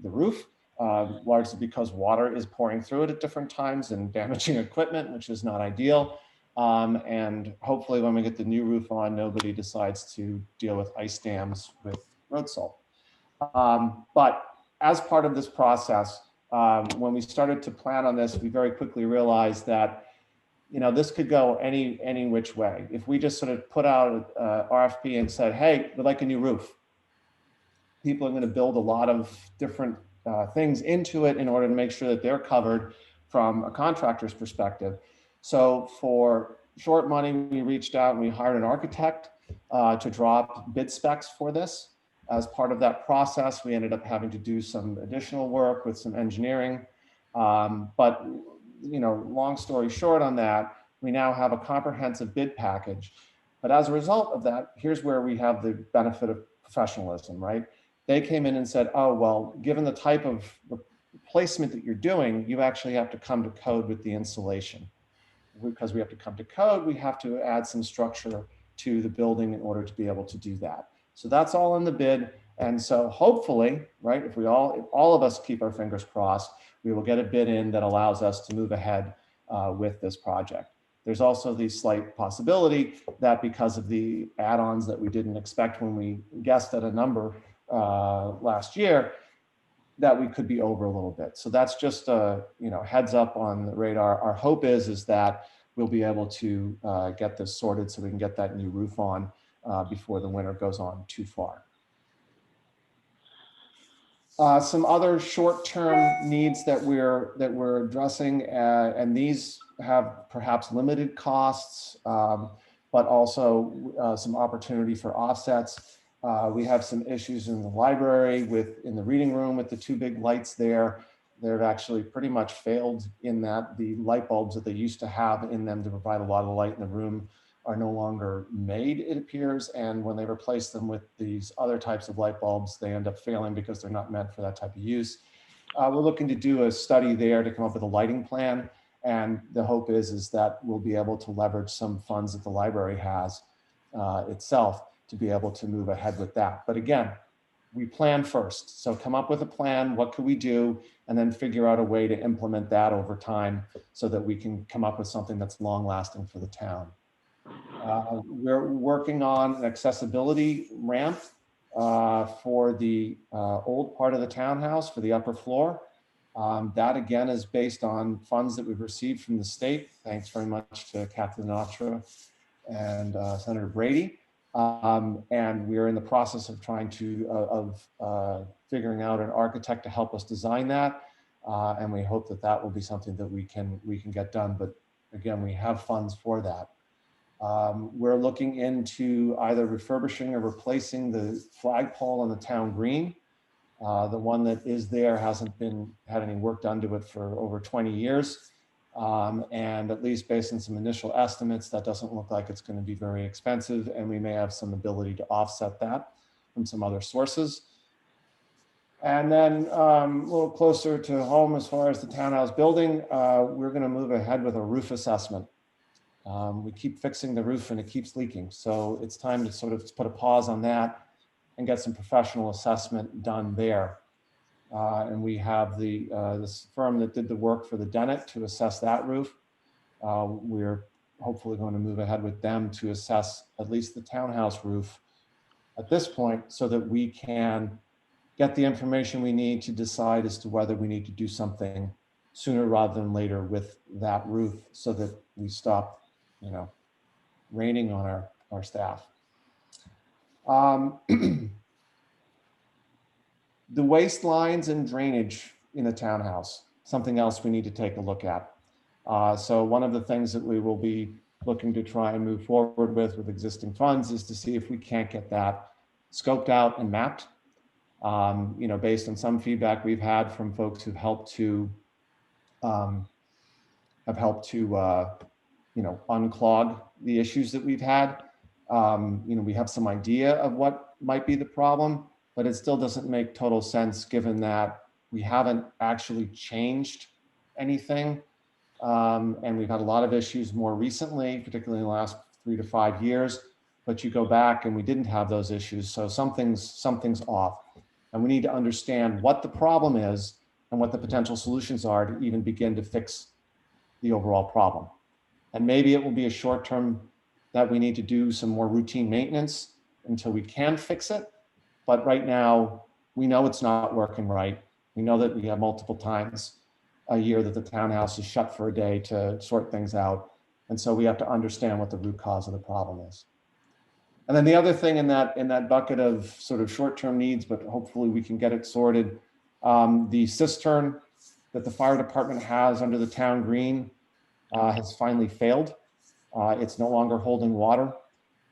roof, largely because water is pouring through it at different times and damaging equipment, which is not ideal. And hopefully when we get the new roof on, nobody decides to deal with ice dams with road salt. But as part of this process, when we started to plan on this, we very quickly realized that, this could go any which way. If we just sort of put out a RFP and said, hey, we'd like a new roof, people are going to build a lot of different things into it in order to make sure that they're covered from a contractor's perspective. So for short money, we reached out and we hired an architect to draw up bid specs for this. As part of that process, we ended up having to do some additional work with some engineering. But long story short on that, we now have a comprehensive bid package. But as a result of that, here's where we have the benefit of professionalism, right? They came in and said, oh, well, given the type of replacement that you're doing, you actually have to come to code with the insulation. Because we have to come to code, we have to add some structure to the building in order to be able to do that. So that's all in the bid. And so hopefully, right, if all of us keep our fingers crossed, we will get a bid in that allows us to move ahead with this project. There's also the slight possibility that because of the add-ons that we didn't expect when we guessed at a number last year, that we could be over a little bit. So that's just a heads up on the radar. Our hope is that we'll be able to get this sorted so we can get that new roof on before the winter goes on too far. Some other short-term needs that we're addressing, and these have perhaps limited costs, but also some opportunity for offsets. We have some issues in the library in the reading room with the two big lights there. They've actually pretty much failed in that the light bulbs that they used to have in them to provide a lot of light in the room are no longer made, it appears. And when they replace them with these other types of light bulbs, they end up failing because they're not meant for that type of use. We're looking to do a study there to come up with a lighting plan. And the hope is that we'll be able to leverage some funds that the library has itself to be able to move ahead with that. But again, we plan first. So come up with a plan, what could we do, and then figure out a way to implement that over time so that we can come up with something that's long lasting for the town. We're working on an accessibility ramp for the old part of the townhouse for the upper floor. That again is based on funds that we've received from the state. Thanks very much to Captain Natra and Senator Brady. And we're in the process of trying to, figuring out an architect to help us design that. And we hope that that will be something that we can get done. But again, we have funds for that. We're looking into either refurbishing or replacing the flagpole on the town green. The one that is there hasn't had any work done to it for over 20 years. And at least based on some initial estimates, that doesn't look like it's going to be very expensive, and we may have some ability to offset that from some other sources. And then a little closer to home as far as the townhouse building, we're going to move ahead with a roof assessment. We keep fixing the roof and it keeps leaking. So it's time to sort of put a pause on that and get some professional assessment done there. And we have this firm that did the work for the Dennett to assess that roof. We're hopefully going to move ahead with them to assess at least the townhouse roof at this point so that we can get the information we need to decide as to whether we need to do something sooner rather than later with that roof so that we stop, raining on our staff. The waste lines and drainage in the townhouse, something else we need to take a look at. So one of the things that we will be looking to try and move forward with existing funds is to see if we can't get that scoped out and mapped. Based on some feedback we've had from folks who've helped to unclog the issues that we've had. We have some idea of what might be the problem, but it still doesn't make total sense given that we haven't actually changed anything. And we've had a lot of issues more recently, particularly in the last 3 to 5 years, but you go back and we didn't have those issues. So something's off. And we need to understand what the problem is and what the potential solutions are to even begin to fix the overall problem. And maybe it will be a short term that we need to do some more routine maintenance until we can fix it. But right now, we know it's not working right. We know that we have multiple times a year that the townhouse is shut for a day to sort things out. And so we have to understand what the root cause of the problem is. And then the other thing in that bucket of sort of short-term needs, but hopefully we can get it sorted, the cistern that the fire department has under the town green has finally failed. It's no longer holding water,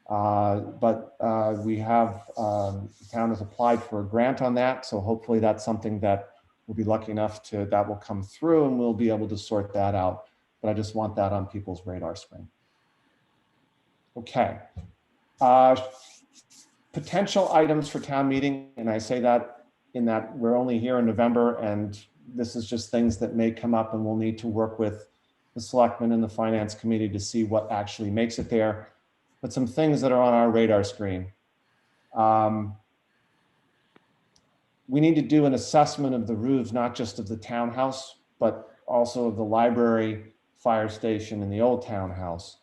but we have, the town has applied for a grant on that. So hopefully that's something that we'll be lucky enough that will come through and we'll be able to sort that out. But I just want that on people's radar screen. Okay. Potential items for town meeting, and I say that in that we're only here in November, and this is just things that may come up and we'll need to work with the selectmen and the finance committee to see what actually makes it there. But some things that are on our radar screen. we need to do an assessment of the roofs, not just of the townhouse, but also of the library, fire station, and the old townhouse.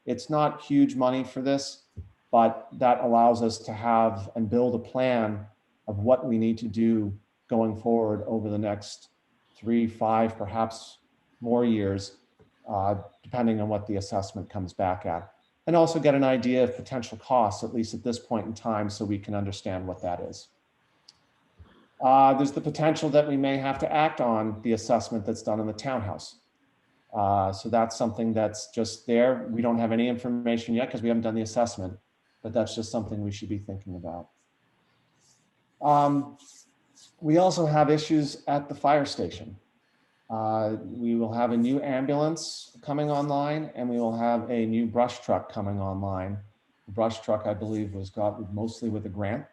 It's not huge money for this, but that allows us to have and build a plan of what we need to do going forward over the next 3, 5, perhaps more years, depending on what the assessment comes back at. And also get an idea of potential costs, at least at this point in time, so we can understand what that is. There's the potential that we may have to act on the assessment that's done in the townhouse. So that's something that's just there. We don't have any information yet because we haven't done the assessment, but that's just something we should be thinking about. We also have issues at the fire station. We will have a new ambulance coming online, and we will have a new brush truck coming online. The brush truck, I believe, was got mostly with a grant.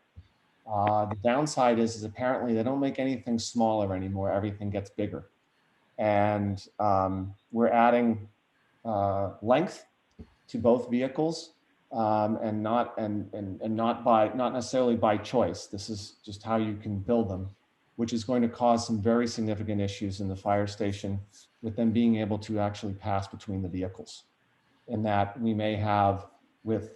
The downside is apparently they don't make anything smaller anymore. Everything gets bigger. And we're adding length to both vehicles, and not necessarily by choice. This is just how you can build them, which is going to cause some very significant issues in the fire station with them being able to actually pass between the vehicles. And that we may have with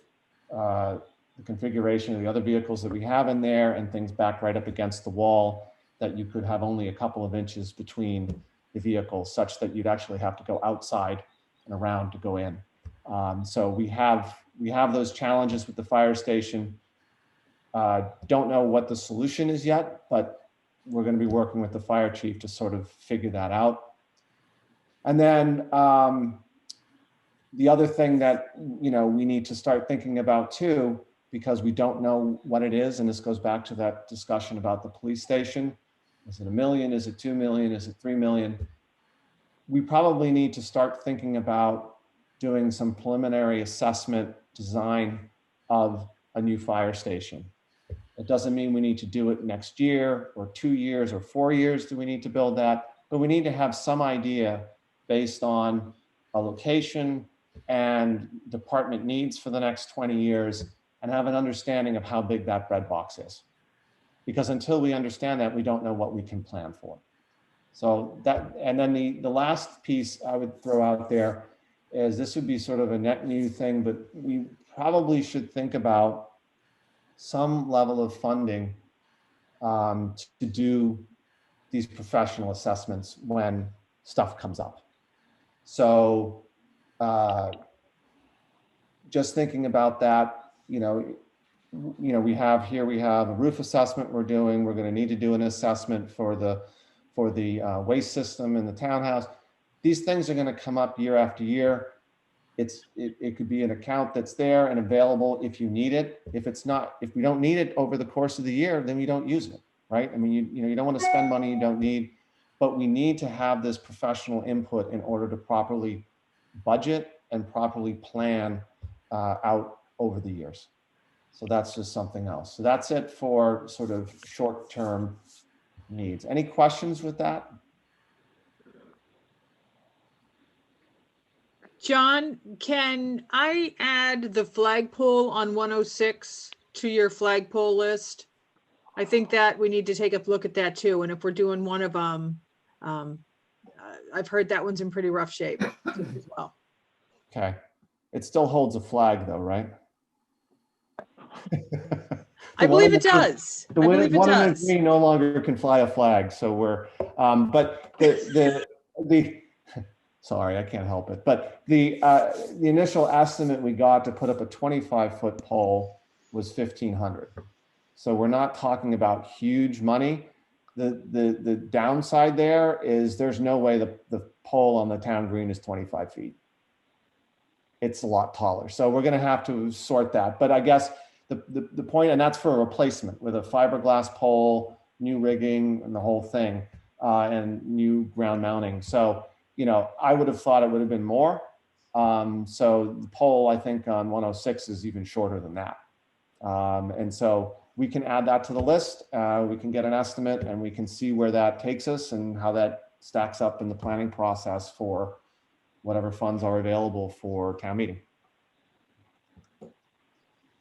the configuration of the other vehicles that we have in there and things back right up against the wall, that you could have only a couple of inches between the vehicles, such that you'd actually have to go outside and around to go in. So we have those challenges with the fire station. Don't know what the solution is yet, but we're going to be working with the fire chief to sort of figure that out. And then the other thing that we need to start thinking about too, because we don't know what it is, and this goes back to that discussion about the police station. Is it $1 million? Is it $2 million? Is it $3 million? We probably need to start thinking about doing some preliminary assessment design of a new fire station. It doesn't mean we need to do it next year or 2 years or 4 years do we need to build that, but we need to have some idea based on a location and department needs for the next 20 years and have an understanding of how big that bread box is. Because until we understand that, we don't know what we can plan for. So that, and then the last piece I would throw out there is this would be sort of a net new thing, but we probably should think about some level of funding to do these professional assessments when stuff comes up. So just thinking about that, we have a roof assessment we're doing. We're going to need to do an assessment for the waste system in the townhouse. These things are going to come up year after year. It could be an account that's there and available if you need it. If we don't need it over the course of the year, then we don't use it, right? I mean, you don't want to spend money you don't need, but we need to have this professional input in order to properly budget and properly plan out over the years. So that's just something else. So that's it for sort of short-term needs. Any questions with that? John, can I add the flagpole on 106 to your flagpole list? I think that we need to take a look at that too. And if we're doing one of them, I've heard that one's in pretty rough shape as well. Okay. It still holds a flag though, right? I believe it does. The one in green no longer can fly a flag. So we're, but the sorry, I can't help it. But the initial estimate we got to put up a 25-foot pole was $1,500. So we're not talking about huge money. The downside there is there's no way the pole on the town green is 25 feet. It's a lot taller. So we're going to have to sort that. But I guess the point, and that's for a replacement with a fiberglass pole, new rigging, and the whole thing, and new ground mounting. So, I would have thought it would have been more. So the pole, I think, on 106 is even shorter than that. And so we can add that to the list. We can get an estimate and we can see where that takes us and how that stacks up in the planning process for whatever funds are available for town meeting.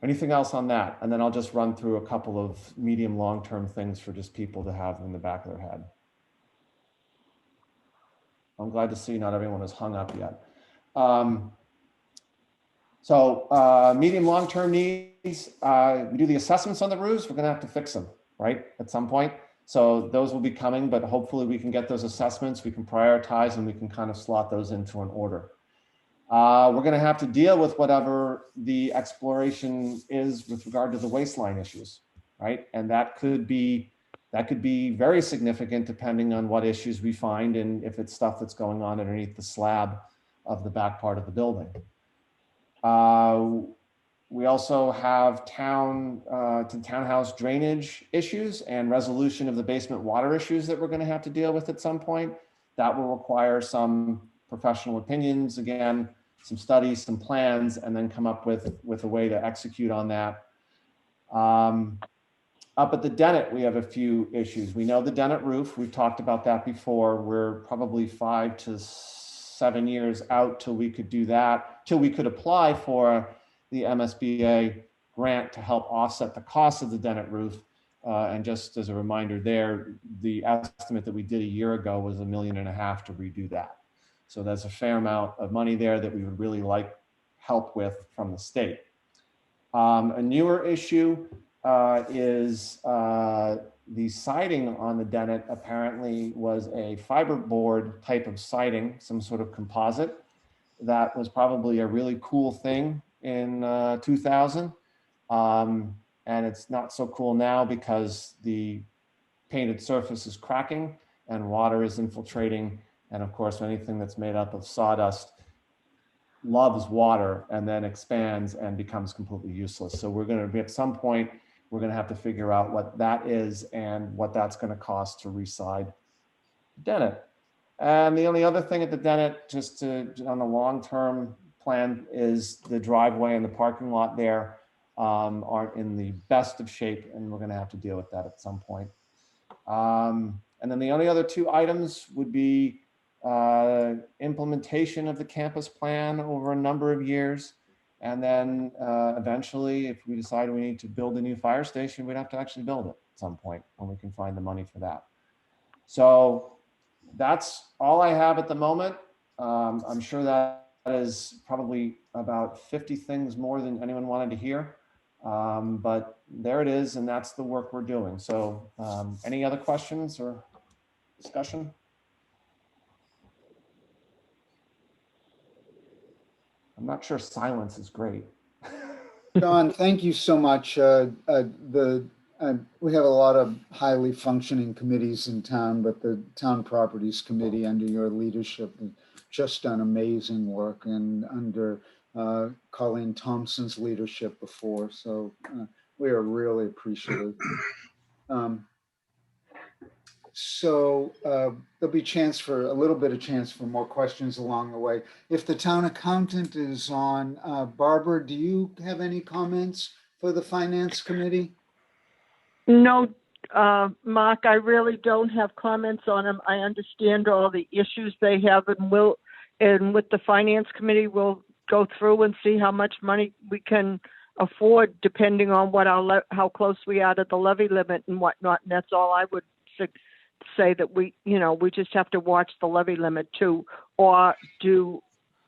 Anything else on that? And then I'll just run through a couple of medium, long-term things for just people to have in the back of their head. I'm glad to see not everyone is hung up yet. Medium, long-term needs, we do the assessments on the roofs, we're gonna have to fix them, right, at some point. So those will be coming, but hopefully we can get those assessments, we can prioritize, and we can kind of slot those into an order. We're gonna have to deal with whatever the exploration is with regard to the waistline issues, right? And that could be very significant depending on what issues we find and if it's stuff that's going on underneath the slab of the back part of the building. We also have townhouse drainage issues and resolution of the basement water issues that we're going to have to deal with at some point. That will require some professional opinions, again, some studies, some plans, and then come up with a way to execute on that. Up at the Dennett, we have a few issues. We know the Dennett roof, we've talked about that before. We're probably 5 to 7 years out till we could do that, till we could apply for the MSBA grant to help offset the cost of the Dennett roof. And just as a reminder there, the estimate that we did a year ago was $1.5 million to redo that. So there's a fair amount of money there that we would really like help with from the state. A newer issue is the siding on the Dennett apparently was a fiberboard type of siding, some sort of composite. That was probably a really cool thing in 2000. And it's not so cool now because the painted surface is cracking and water is infiltrating. And of course, anything that's made up of sawdust loves water and then expands and becomes completely useless. So we're going to be at some point, we're going to have to figure out what that is and what that's going to cost to reside Dennett. And the only other thing at the Dennett, just on the long-term plan, is the driveway and the parking lot there aren't in the best of shape, and we're going to have to deal with that at some point. And then the only other two items would be implementation of the campus plan over a number of years. And then eventually, if we decide we need to build a new fire station, we'd have to actually build it at some point when we can find the money for that. So that's all I have at the moment. I'm sure that is probably about 50 things more than anyone wanted to hear. But there it is, and that's the work we're doing. So any other questions or discussion? I'm not sure silence is great. John, thank you so much. We have a lot of highly functioning committees in town, but the Town Properties Committee under your leadership has just done amazing work, and under Colleen Thompson's leadership before. So we are really appreciative. So there'll be a little bit of chance for more questions along the way. If the town accountant is on, Barbara, do you have any comments for the Finance Committee? No, Mark, I really don't have comments on them. I understand all the issues they have, and with the Finance Committee, we'll go through and see how much money we can afford, depending on what how close we are to the levy limit and whatnot. And that's all I would say, that we just have to watch the levy limit too, or do,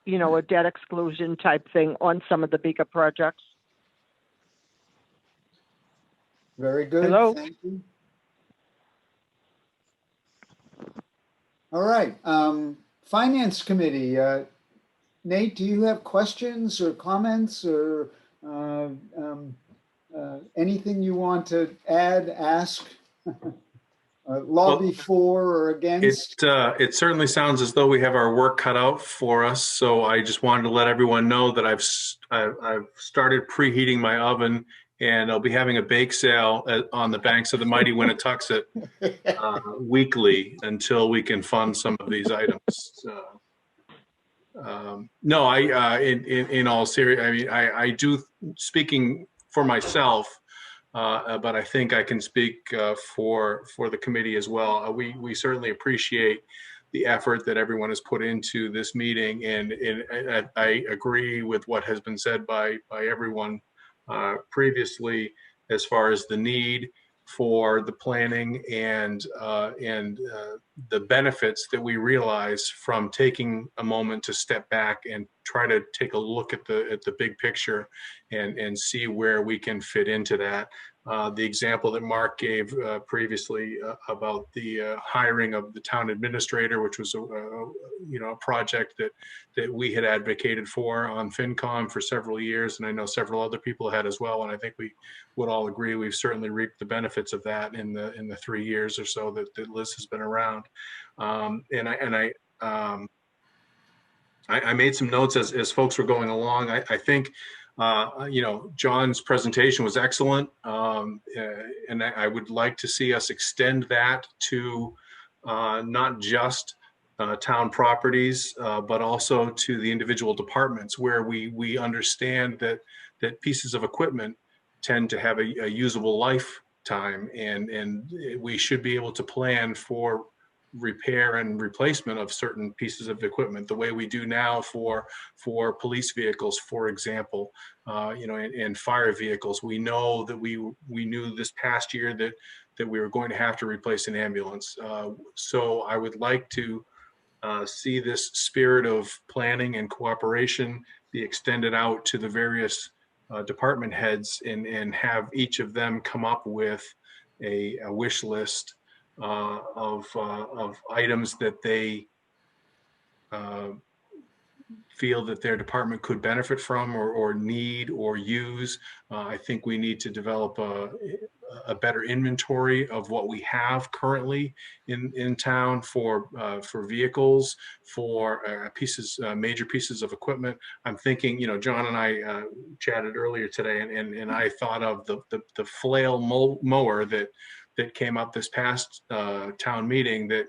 a debt exclusion type thing on some of the bigger projects. Very good. Hello? Thank you. All right. Finance Committee. Nate, do you have questions or comments or anything you want to add, ask, lobby for or against? It certainly sounds as though we have our work cut out for us. So I just wanted to let everyone know that I've started preheating my oven, and I'll be having a bake sale on the banks of the mighty Winnetoxet weekly until we can fund some of these items. So, no, in all seriousness, I mean, I do, speaking for myself, but I think I can speak for the committee as well. We certainly appreciate the effort that everyone has put into this meeting, and I agree with what has been said by everyone previously as far as the need for the planning and the benefits that we realize from taking a moment to step back and try to take a look at the big picture and see where we can fit into that. The example that Mark gave previously about the hiring of the town administrator, which was a project that we had advocated for on FinCom for several years, and I know several other people had as well. And I think we would all agree we've certainly reaped the benefits of that in the 3 years or so that Liz has been around. I made some notes as folks were going along. I think. John's presentation was excellent, and I would like to see us extend that to not just town properties, but also to the individual departments where we understand that pieces of equipment tend to have a usable lifetime, and we should be able to plan for repair and replacement of certain pieces of equipment the way we do now for police vehicles, for example, and fire vehicles. We know that we knew this past year that we were going to have to replace an ambulance. So I would like to see this spirit of planning and cooperation be extended out to the various department heads and have each of them come up with a wish list of items that they feel that their department could benefit from or need or use. I think we need to develop a better inventory of what we have currently in town for vehicles, for major pieces of equipment. I'm thinking, John and I chatted earlier today, and I thought of the flail mower that came up this past town meeting that,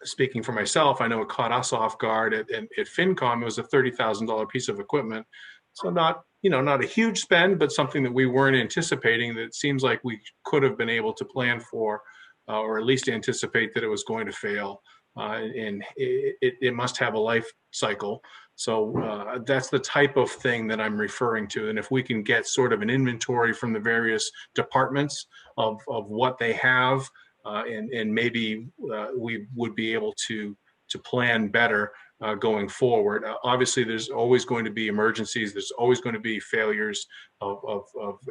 speaking for myself, I know it caught us off guard at FinCom. It was a $30,000 piece of equipment. So not a huge spend, but something that we weren't anticipating that seems like we could have been able to plan for, or at least anticipate that it was going to fail. And it must have a life cycle. So that's the type of thing that I'm referring to. And if we can get sort of an inventory from the various departments of what they have, and maybe we would be able to plan better going forward. Obviously, there's always going to be emergencies. There's always going to be failures of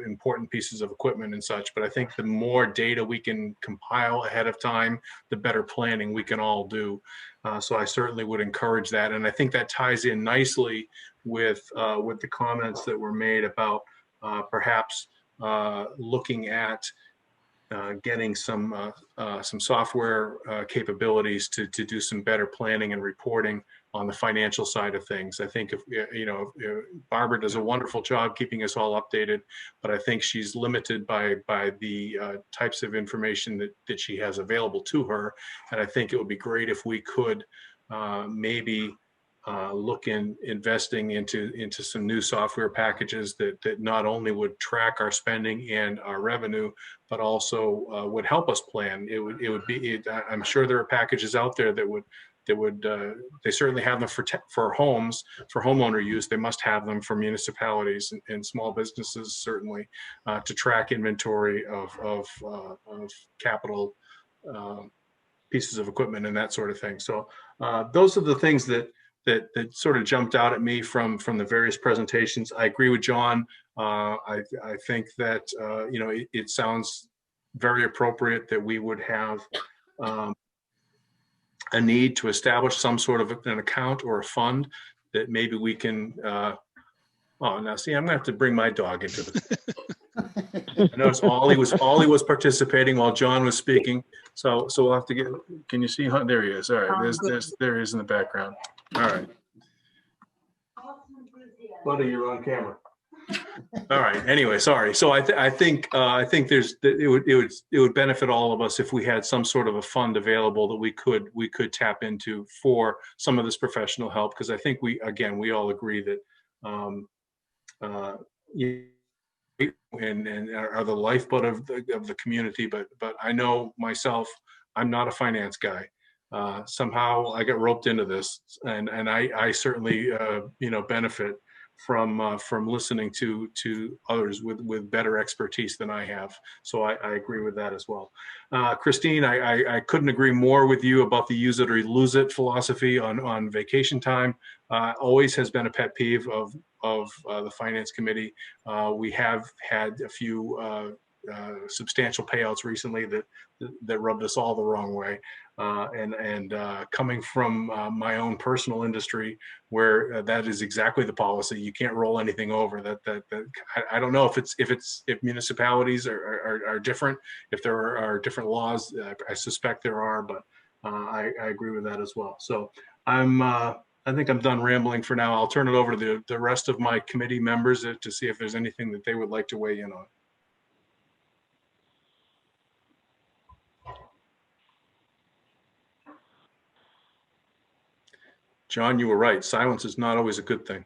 important pieces of equipment and such. But I think the more data we can compile ahead of time, the better planning we can all do. So I certainly would encourage that. And I think that ties in nicely with the comments that were made about perhaps looking at getting some software capabilities to do some better planning and reporting on the financial side of things. I think if Barbara does a wonderful job keeping us all updated, but I think she's limited by the types of information that she has available to her. And I think it would be great if we could maybe look in investing into some new software packages that not only would track our spending and our revenue, but also would help us plan. I'm sure there are packages out there that would they certainly have them for homes, for homeowner use. They must have them for municipalities and small businesses, certainly, to track inventory of capital pieces of equipment and that sort of thing. So those are the things that sort of jumped out at me from the various presentations. I agree with John. I think that it sounds very appropriate that we would have a need to establish some sort of an account or a fund that maybe we can. Now see, I'm gonna have to bring my dog into this. I noticed Ollie was participating while John was speaking. So we'll have to get. Can you see? There he is. All right. There he is in the background. All right. Buddy, you're on camera. All right. Anyway, sorry. So I think it would benefit all of us if we had some sort of a fund available that we could tap into for some of this professional help, because I think we all agree that and are the lifeblood of the community. But I know myself, I'm not a finance guy. Somehow I got roped into this, and I certainly benefit from listening to others with better expertise than I have. So I agree with that as well. Christine, I couldn't agree more with you about the use it or lose it philosophy on vacation time. Always has been a pet peeve of the Finance Committee. We have had a few substantial payouts recently that rubbed us all the wrong way. Coming from my own personal industry, where that is exactly the policy, you can't roll anything over. I don't know if municipalities are different, if there are different laws. I suspect there are, but I agree with that as well. So I think I'm done rambling for now. I'll turn it over to the rest of my committee members to see if there's anything that they would like to weigh in on. John, you were right. Silence is not always a good thing.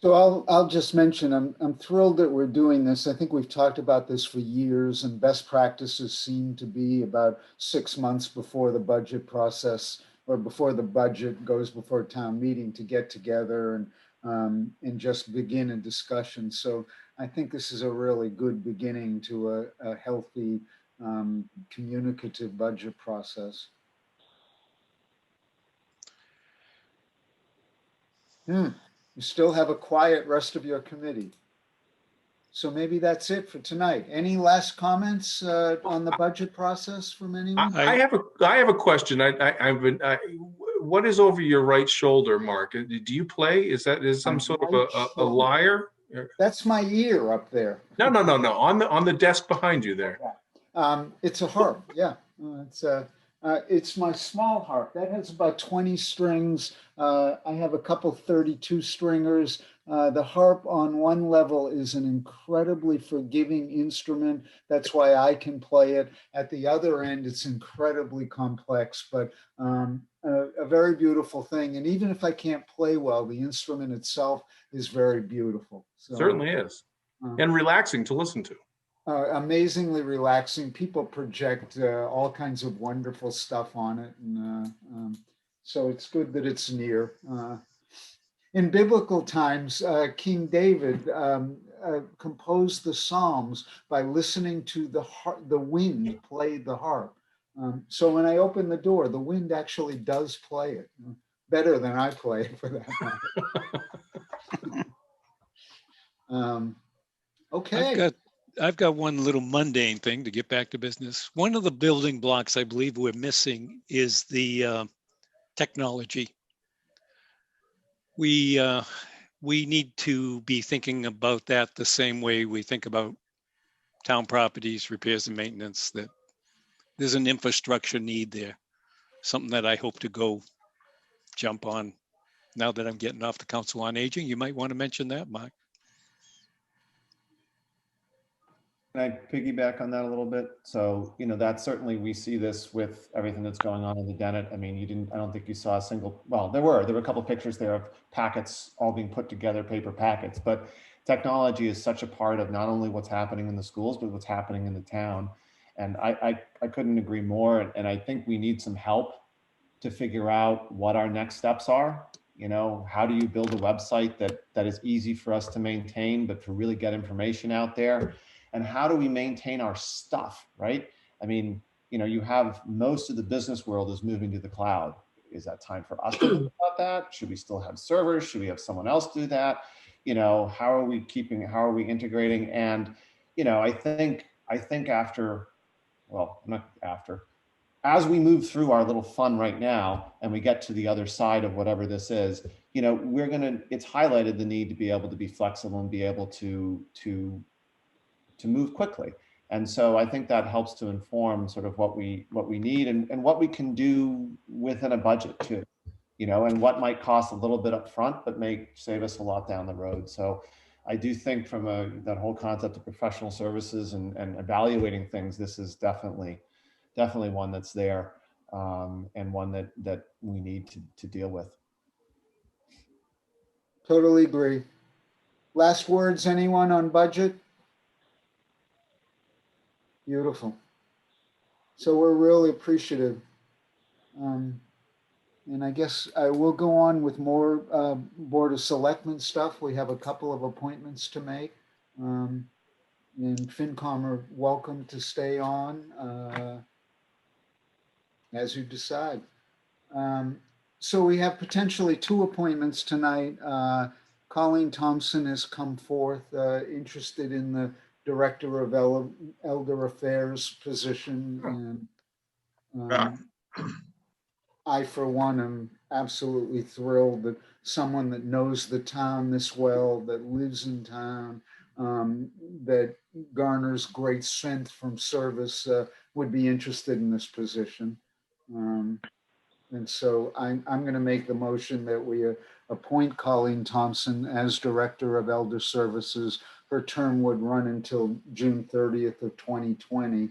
So I'll just mention, I'm thrilled that we're doing this. I think we've talked about this for years, and best practices seem to be about 6 months before the budget process, or before the budget goes before town meeting, to get together and just begin a discussion. So I think this is a really good beginning to a healthy communicative budget process. You still have a quiet rest of your committee. So maybe that's it for tonight. Any last comments on the budget process from anyone? I have a question. What is over your right shoulder, Mark? Do you play? Is some sort of a lyre? That's my ear up there. No. On the desk behind you there. It's a harp. Yeah, it's my small harp that has about 20 strings. I have a couple 32 stringers. The harp on one level is an incredibly forgiving instrument. That's why I can play it. At the other end, it's incredibly complex, but a very beautiful thing. And even if I can't play well, the instrument itself is very beautiful. So, certainly is. And relaxing to listen to. Amazingly relaxing. People project all kinds of wonderful stuff on it. And so it's good that it's near. In biblical times, King David composed the Psalms by listening to the wind play the harp. So when I open the door, the wind actually does play it, better than I play it, for that matter. Okay. I've got one little mundane thing to get back to business. One of the building blocks I believe we're missing is the technology. We need to be thinking about that the same way we think about town properties, repairs and maintenance, that there's an infrastructure need there, something that I hope to go jump on now that I'm getting off the Council on Aging. You might want to mention that, Mark. Can I piggyback on that a little bit? So, that certainly, we see this with everything that's going on in the Dennett. I mean, I don't think you saw a single, well, there were a couple of pictures there of packets all being put together, paper packets, but technology is such a part of not only what's happening in the schools, but what's happening in the town. And I couldn't agree more. And I think we need some help to figure out what our next steps are. How do you build a website that is easy for us to maintain, but to really get information out there? And how do we maintain our stuff, right? I mean, you have most of the business world is moving to the cloud. Is that time for us to think about that? Should we still have servers? Should we have someone else do that? How are we integrating? And, I think as we move through our little fun right now, and we get to the other side of whatever this is, it's highlighted the need to be able to be flexible and be able to move quickly. And so I think that helps to inform sort of what we need and what we can do within a budget too, and what might cost a little bit up front, but may save us a lot down the road. So I do think from that whole concept of professional services and evaluating things, this is definitely one that's there, and one that we need to deal with. Totally agree. Last words, anyone on budget? Beautiful. So we're really appreciative. And I guess I will go on with more Board of Selectmen stuff. We have a couple of appointments to make. And FinCom are welcome to stay on as you decide. So we have potentially 2 appointments tonight. Colleen Thompson has come forth interested in the Director of Elder Affairs position. And I, for one, am absolutely thrilled that someone that knows the town this well, that lives in town, that garners great strength from service, would be interested in this position. And so I'm going to make the motion that we appoint Colleen Thompson as Director of Elder Services. Her term would run until June 30th of 2020.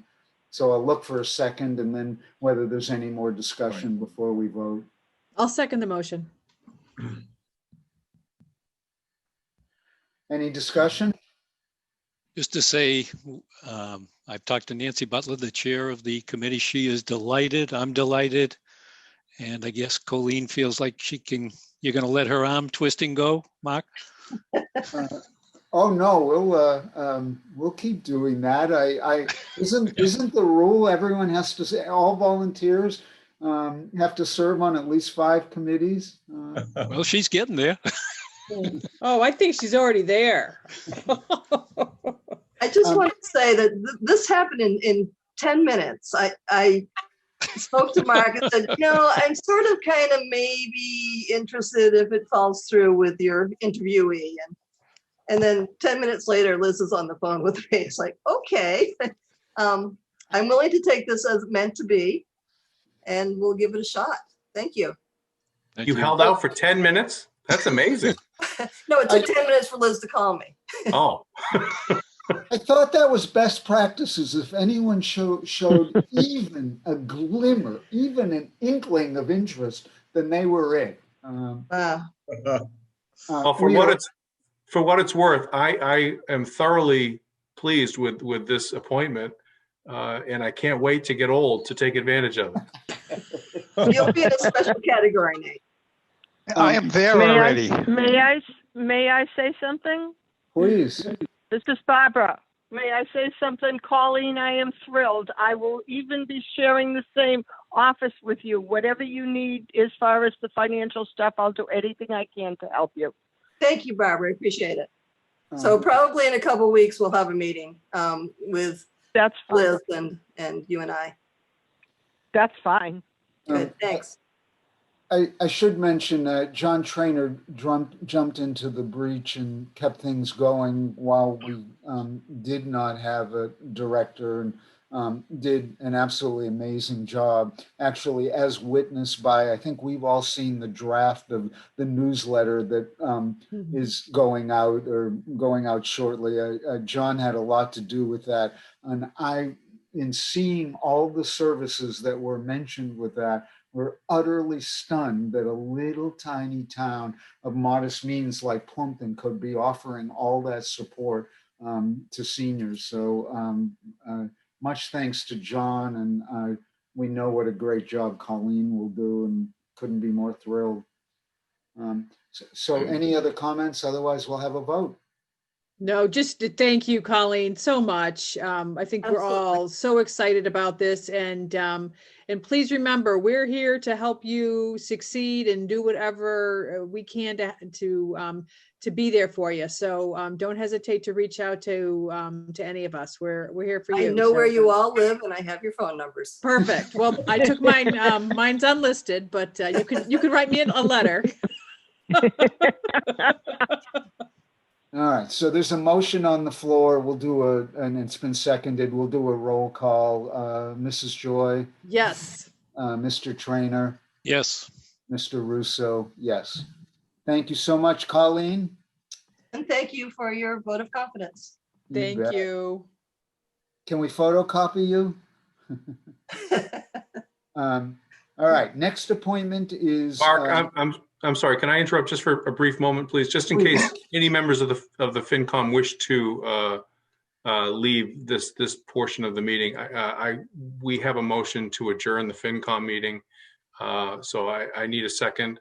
So I'll look for a second, and then whether there's any more discussion before we vote. I'll second the motion. Any discussion? Just to say, I've talked to Nancy Butler, the chair of the committee. She is delighted. I'm delighted. And I guess Colleen feels like you're going to let her arm twisting go, Mark? Oh no, we'll keep doing that. Isn't the rule everyone has to say, all volunteers have to serve on at least 5 committees? Well, she's getting there. Oh, I think she's already there. I just want to say that this happened in 10 minutes. I spoke to Mark and said, I'm sort of kind of maybe interested if it falls through with your interviewee. And then 10 minutes later, Liz is on the phone with me. It's like, okay, I'm willing to take this as meant to be, and we'll give it a shot. Thank you. You held out for 10 minutes? That's amazing. No, it took 10 minutes for Liz to call me. Oh. I thought that was best practices. If anyone showed even a glimmer, even an inkling of interest, then they were it. Well, for what it's worth, I am thoroughly pleased with this appointment, and I can't wait to get old to take advantage of it. You'll be in a special category, Nate. I am there already. May I say something? Please. This is Barbara. May I say something? Colleen, I am thrilled. I will even be sharing the same office with you. Whatever you need as far as the financial stuff, I'll do anything I can to help you. Thank you, Barbara. I appreciate it. So probably in a couple of weeks, we'll have a meeting with Liz and you and I. That's fine. Good, thanks. I should mention John Trainer jumped into the breach and kept things going while we did not have a director, and did an absolutely amazing job. Actually, as witnessed by, I think we've all seen the draft of the newsletter that is going out shortly. John had a lot to do with that. And in seeing all the services that were mentioned with that, we're utterly stunned that a little tiny town of modest means like Plympton could be offering all that support to seniors. So much thanks to John, and we know what a great job Colleen will do, and couldn't be more thrilled. So any other comments? Otherwise, we'll have a vote. No, just to thank you, Colleen, so much. I think we're all so excited about this, and please remember, we're here to help you succeed and do whatever we can to be there for you. So don't hesitate to reach out to any of us. We're here for you. I know where you all live, and I have your phone numbers. Perfect. Well, I took mine. Mine's unlisted, but you can write me a letter. All right, so there's a motion on the floor. We'll do and it's been seconded. We'll do a roll call. Mrs. Joy? Yes. Mr. Trainer? Yes. Mr. Russo? Yes. Thank you so much, Colleen. And thank you for your vote of confidence. Thank you. Can we photocopy you? All right, next appointment is Mark. I'm sorry. Can I interrupt just for a brief moment, please? Just in case any members of the FinCom wish to leave this portion of the meeting, we have a motion to adjourn the FinCom meeting. So I need a second.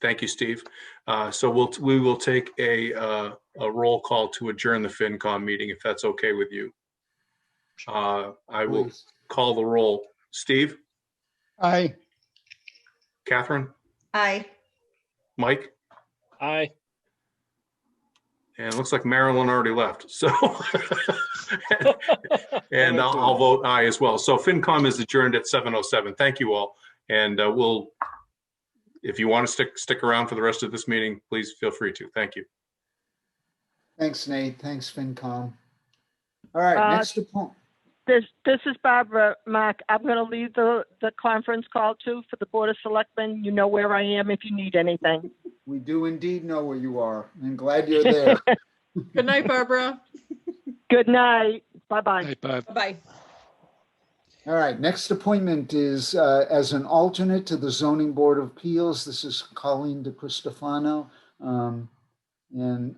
Thank you, Steve. So we will take a roll call to adjourn the FinCom meeting, if that's okay with you. I will Please. call the roll. Steve? Aye. Catherine? Aye. Mike? Aye. And it looks like Marilyn already left, so. And I'll vote aye as well. So FinCom is adjourned at 7:07. Thank you all. And if you want to stick around for the rest of this meeting, please feel free to. Thank you. Thanks, Nate. Thanks, FinCom. All right, next point. This is Barbara. Mark, I'm going to leave the conference call too for the Board of Selectmen. You know where I am if you need anything. We do indeed know where you are. I'm glad you're there. Good night, Barbara. Good night. Bye-bye. Bye. All right, next appointment is as an alternate to the Zoning Board of Appeals. This is Colleen DeCristofano. And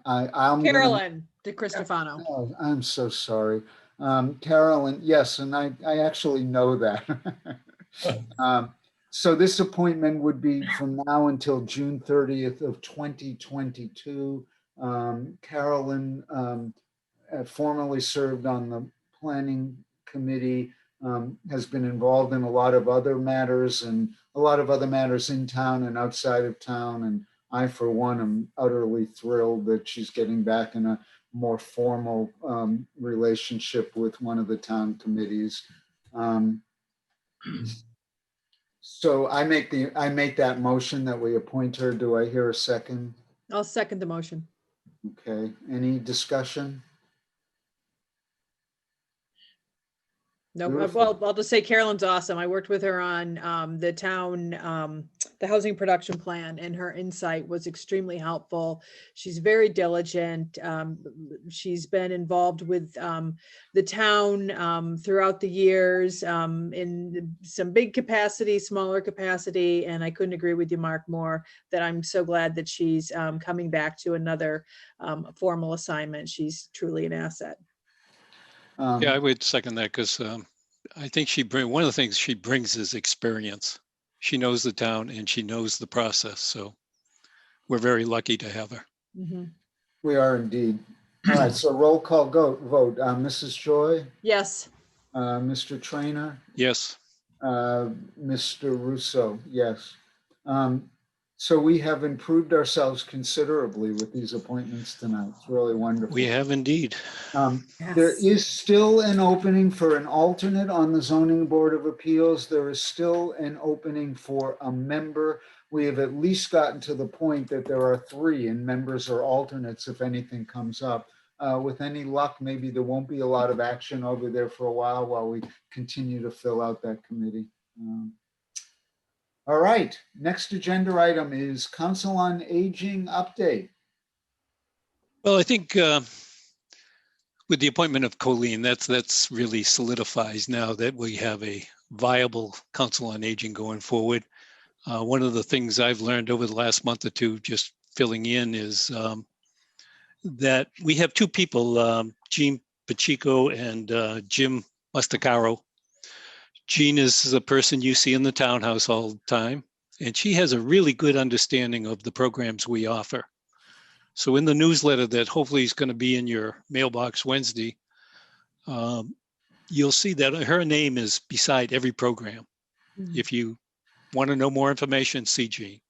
I'm Carolyn DeCristofano. Oh, I'm so sorry. Carolyn, yes, and I actually know that. So this appointment would be from now until June 30th of 2022. Carolyn formerly served on the Planning Committee, has been involved in a lot of other matters and a lot of other matters in town and outside of town. And I, for one, am utterly thrilled that she's getting back in a more formal relationship with one of the town committees. So I make that motion that we appoint her. Do I hear a second? I'll second the motion. Okay, any discussion? No, Beautiful. well, I'll just say Carolyn's awesome. I worked with her on the town, the housing production plan, and her insight was extremely helpful. She's very diligent. She's been involved with the town throughout the years in some big capacity, smaller capacity, and I couldn't agree with you, Mark, more that I'm so glad that she's coming back to another formal assignment. She's truly an asset. Yeah, I would second that because I think one of the things she brings is experience. She knows the town and she knows the process. So we're very lucky to have her. Mm-hmm. We are indeed. All right, so roll call vote. Mrs. Joy? Yes. Mr. Trainer? Yes. Mr. Russo? Yes. So we have improved ourselves considerably with these appointments tonight. It's really wonderful. We have indeed. Yes. There is still an opening for an alternate on the Zoning Board of Appeals. There is still an opening for a member. We have at least gotten to the point that there are 3 and members or alternates if anything comes up. With any luck, maybe there won't be a lot of action over there for a while we continue to fill out that committee. All right, next agenda item is Council on Aging update. Well, I think with the appointment of Colleen, that's really solidifies now that we have a viable Council on Aging going forward. One of the things I've learned over the last month or two, just filling in, is that we have 2 people, Jean Pacheco and Jim Mustacaro. Jean is the person you see in the townhouse all the time, and she has a really good understanding of the programs we offer. So in the newsletter that hopefully is going to be in your mailbox Wednesday, you'll see that her name is beside every program. Mm-hmm. If you want to know more information, see Jean.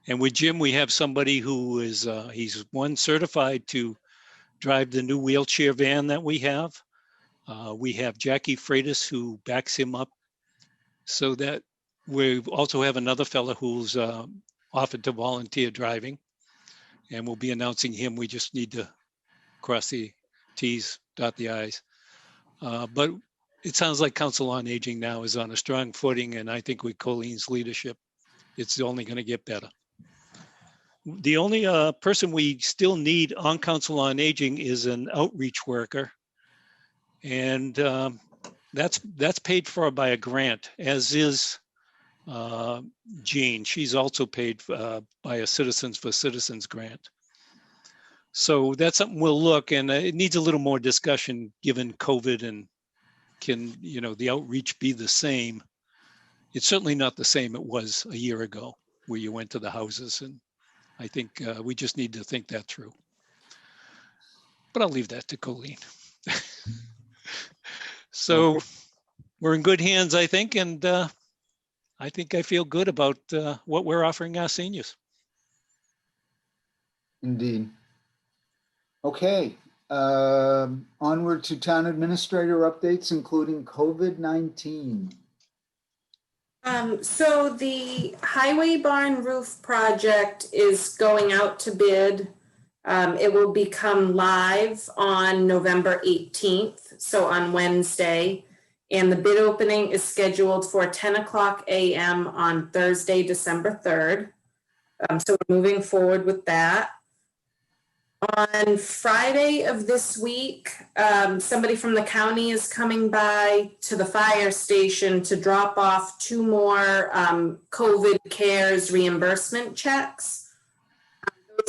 And with Jim, we have somebody who is, he's certified to drive the new wheelchair van that we have. We have Jackie Freitas who backs him up, so that we also have another fellow who's offered to volunteer driving, and we'll be announcing him. We just need to cross the T's, dot the I's. But it sounds like Council on Aging now is on a strong footing, and I think with Colleen's leadership, it's only going to get better. The only person we still need on Council on Aging is an outreach worker. And that's paid for by a grant, as is Jean. She's also paid by a Citizens for Citizens grant. So that's something we'll look, and it needs a little more discussion given COVID, and can the outreach be the same? it's certainly not the same it was a year ago where you went to the houses, and I think we just need to think that through. But I'll leave that to Colleen. So Okay. we're in good hands, I think, and I think I feel good about what we're offering our seniors. Indeed. Okay, onward to town administrator updates, including COVID-19. So the Highway Barn roof project is going out to bid. It will become live on November 18th, so on Wednesday. And the bid opening is scheduled for 10 o'clock a.m. on Thursday, December 3rd. So we're moving forward with that. On Friday of this week, somebody from the county is coming by to the fire station to drop off 2 more COVID CARES reimbursement checks.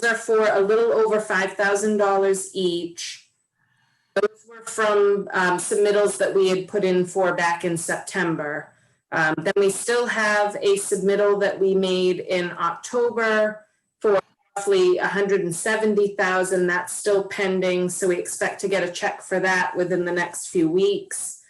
Those are for a little over $5,000 each. Those were from submittals that we had put in for back in September. Then we still have a submittal that we made in October for roughly $170,000. That's still pending, so we expect to get a check for that within the next few weeks.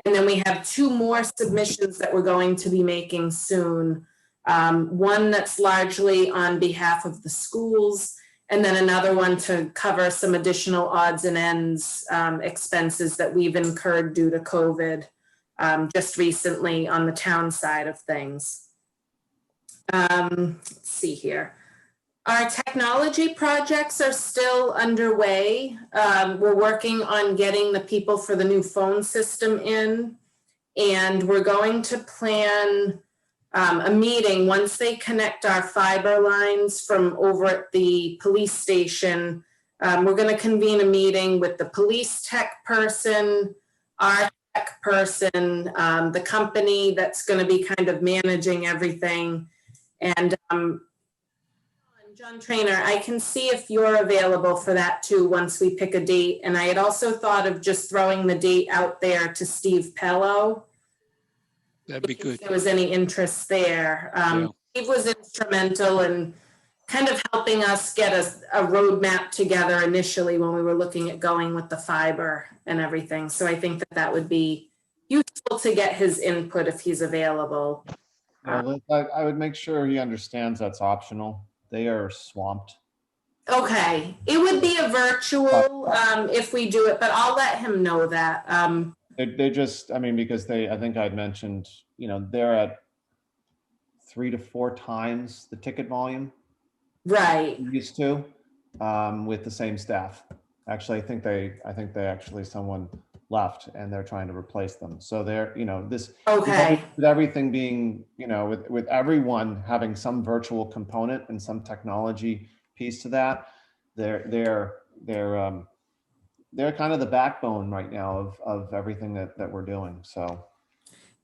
And then we have 2 more submissions that we're going to be making soon. One that's largely on behalf of the schools, and then another one to cover some additional odds and ends expenses that we've incurred due to COVID just recently on the town side of things. Let's see here. Our technology projects are still underway. We're working on getting the people for the new phone system in, and we're going to plan a meeting once they connect our fiber lines from over at the police station. We're going to convene a meeting with the police tech person, our tech person, the company that's going to be kind of managing everything. And John Trainer, I can see if you're available for that too once we pick a date. And I had also thought of just throwing the date out there to Steve Pello. That'd be good. If there was any interest there. Yeah. Steve was instrumental in kind of helping us get a roadmap together initially when we were looking at going with the fiber and everything. So I think that that would be useful to get his input if he's available. Liz, I would make sure he understands that's optional. They are swamped. Okay, it would be a virtual if we do it, but I'll let him know that. They just, I mean, because I think I'd mentioned, they're at 3 to 4 times the ticket volume. Right. Used to, with the same staff. Actually, I think they actually, someone left and they're trying to replace them. So they're, this, okay, with everything being, with everyone having some virtual component and some technology piece to that, they're kind of the backbone right now of everything that we're doing. So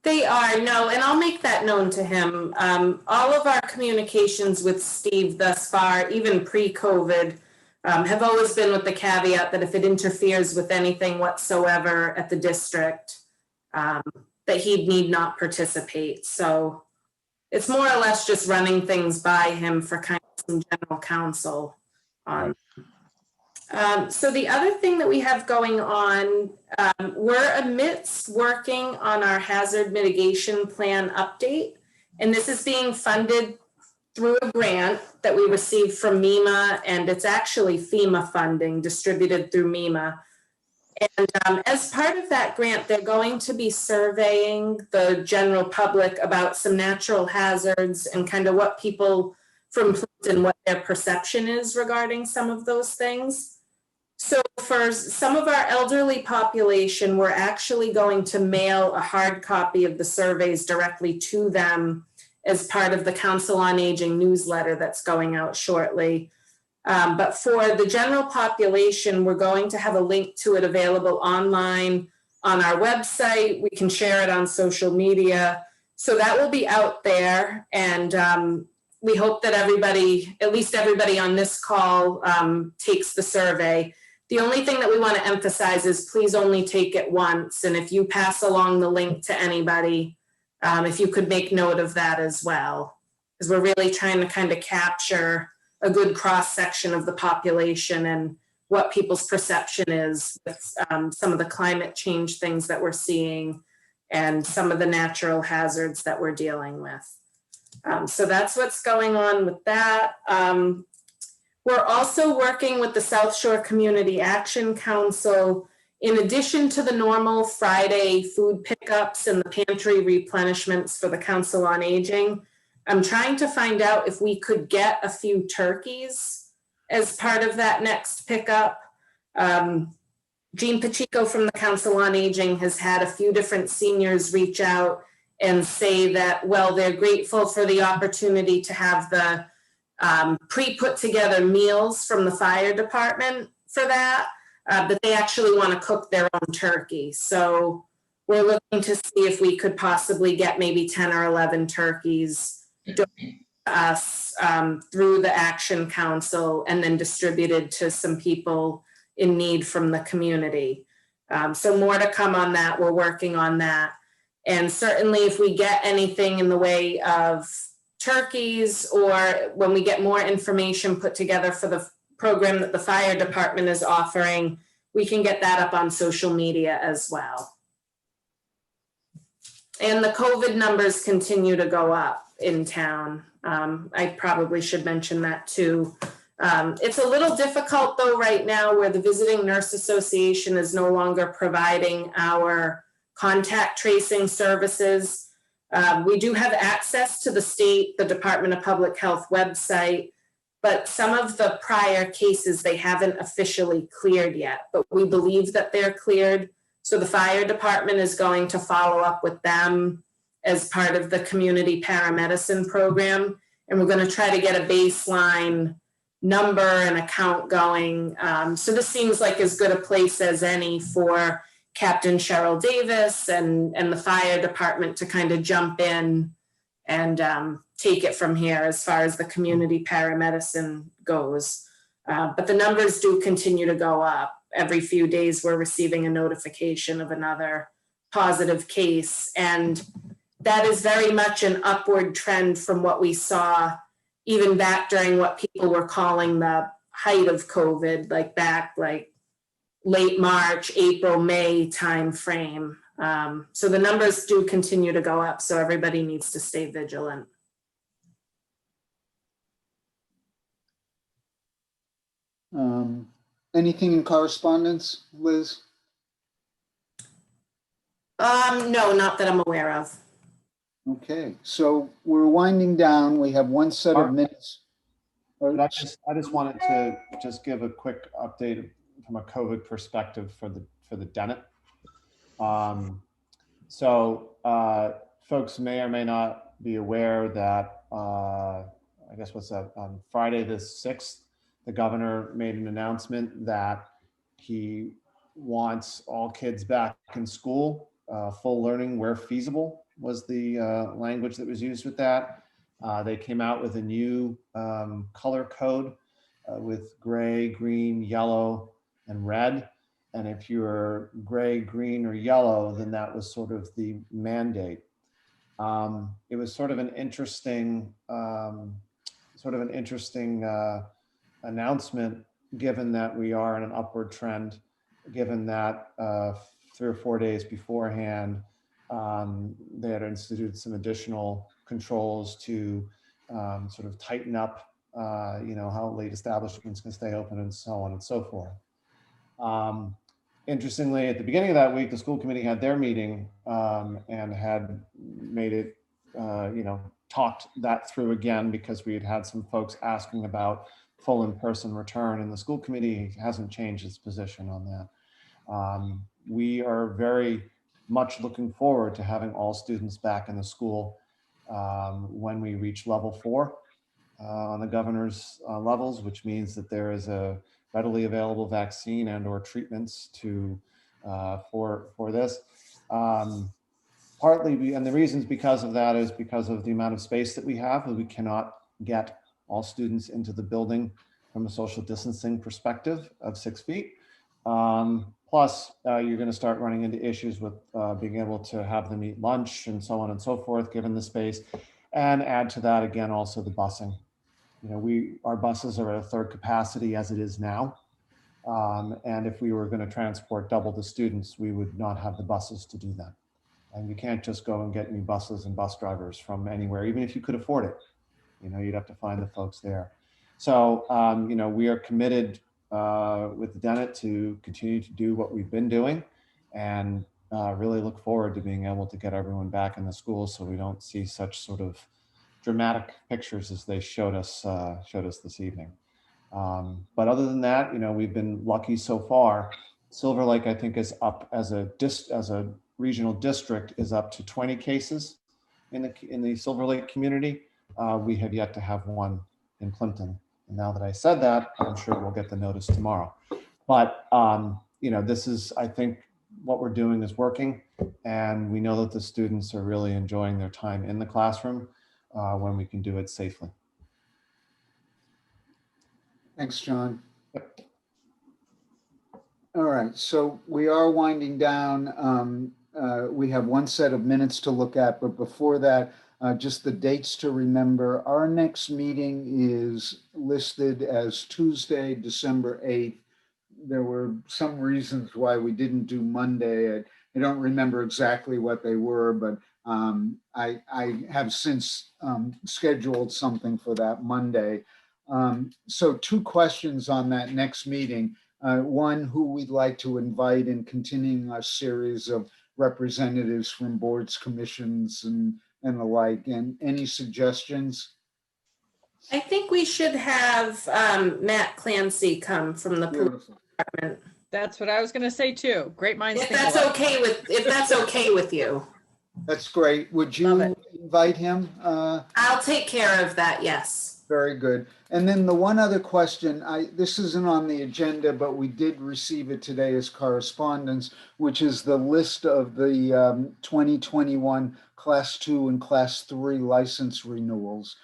they are. No, and I'll make that known to him. All of our communications with Steve thus far, even pre-COVID, have always been with the caveat that if it interferes with anything whatsoever at the district, that he need not participate. So it's more or less just running things by him for kind of some general counsel on. So the other thing that we have going on, we're amidst working on our hazard mitigation plan update, and this is being funded through a grant that we received from MEMA, and it's actually FEMA funding distributed through MEMA. And as part of that grant, they're going to be surveying the general public about some natural hazards and kind of what people from Plympton, what their perception is regarding some of those things. So for some of our elderly population, we're actually going to mail a hard copy of the surveys directly to them as part of the Council on Aging newsletter that's going out shortly. But for the general population, we're going to have a link to it available online on our website. We can share it on social media. So that will be out there. And we hope that everybody, at least everybody on this call, takes the survey. The only thing that we want to emphasize is please only take it once. And if you pass along the link to anybody, If you could make note of that as well, because we're really trying to kind of capture a good cross section of the population and what people's perception is with some of the climate change things that we're seeing and some of the natural hazards that we're dealing with. So that's what's going on with that. We're also working with the South Shore Community Action Council. In addition to the normal Friday food pickups and the pantry replenishments for the Council on Aging, I'm trying to find out if we could get a few turkeys as part of that next pickup. Jean Pacheco from the Council on Aging has had a few different seniors reach out and say that, well, they're grateful for the opportunity to have the pre-put together meals from the fire department for that, but they actually want to cook their own turkey. So we're looking to see if we could possibly get maybe 10 or 11 turkeys to us through the Action Council and then distributed to some people in need from the community. So more to come on that. We're working on that. And certainly if we get anything in the way of turkeys or when we get more information put together for the program that the fire department is offering, we can get that up on social media as well. And the COVID numbers continue to go up in town. I probably should mention that too. It's a little difficult though right now where the Visiting Nurse Association is no longer providing our contact tracing services. We do have access to the state, the Department of Public Health website, but some of the prior cases they haven't officially cleared yet, but we believe that they're cleared. So the fire department is going to follow up with them as part of the community paramedicine program. And we're going to try to get a baseline number and account going. So this seems like as good a place as any for Captain Cheryl Davis and the fire department to kind of jump in and take it from here as far as the community paramedicine goes. But the numbers do continue to go up. Every few days we're receiving a notification of another positive case. And that is very much an upward trend from what we saw even back during what people were calling the height of COVID, like back like late March, April, May time frame. So the numbers do continue to go up, so everybody needs to stay vigilant. Anything in correspondence, Liz? No, not that I'm aware of. Okay, so we're winding down. We have one set of minutes. I just wanted to just give a quick update from a COVID perspective for the Dennett. Folks may or may not be aware that I guess what's that, on Friday the 6th, the governor made an announcement that he wants all kids back in school, full learning where feasible was the language that was used with that. They came out with a new color code with gray, green, yellow, and red. And if you're gray, green, or yellow, then that was sort of the mandate. It was sort of an interesting, announcement, given that we are in an upward trend, given that 3 or 4 days beforehand, they had instituted some additional controls to sort of tighten up, how late establishments can stay open and so on and so forth. Interestingly, at the beginning of that week, the school committee had their meeting and had made it, talked that through again, because we had had some folks asking about full in-person return, and the school committee hasn't changed its position on that. We are very much looking forward to having all students back in the school when we reach level 4 on the governor's levels, which means that there is a readily available vaccine and or treatments for this. Partly, and the reasons because of that is because of the amount of space that we have. We cannot get all students into the building from a social distancing perspective of 6 feet. Plus, you're going to start running into issues with being able to have them eat lunch and so on and so forth, given the space. And add to that, again, also the busing. You know, our buses are at a third capacity as it is now. And if we were going to transport double the students, we would not have the buses to do that. And you can't just go and get new buses and bus drivers from anywhere, even if you could afford it. You know, you'd have to find the folks there. So, you know, we are committed with the Dennett to continue to do what we've been doing, and really look forward to being able to get everyone back in the schools so we don't see such sort of dramatic pictures as they showed us this evening. But other than that, you know, we've been lucky so far. Silver Lake, I think, is up as a regional district, is up to 20 cases in the Silver Lake community. We have yet to have one in Plympton. And now that I said that, I'm sure we'll get the notice tomorrow. But, you know, this is, I think, what we're doing is working. And we know that the students are really enjoying their time in the classroom when we can do it safely. Thanks, John. All right, so we are winding down. We have one set of minutes to look at, but before that, just the dates to remember. Our next meeting is listed as Tuesday, December 8th. There were some reasons why we didn't do Monday. I don't remember exactly what they were, but I have since scheduled something for that Monday. So 2 questions on that next meeting. One, who we'd like to invite in continuing our series of representatives from boards, commissions, and the like, and any suggestions? I think we should have Matt Clancy come from the police department. That's what I was going to say too. Great minds If think that's alike. okay with, if that's okay with you. That's great. Would you invite him? I'll take care of that, yes. Very good. And then the one other question, this isn't on the agenda, but we did receive it today as correspondence, which is the list of the 2021 Class 2 and Class 3 license renewals.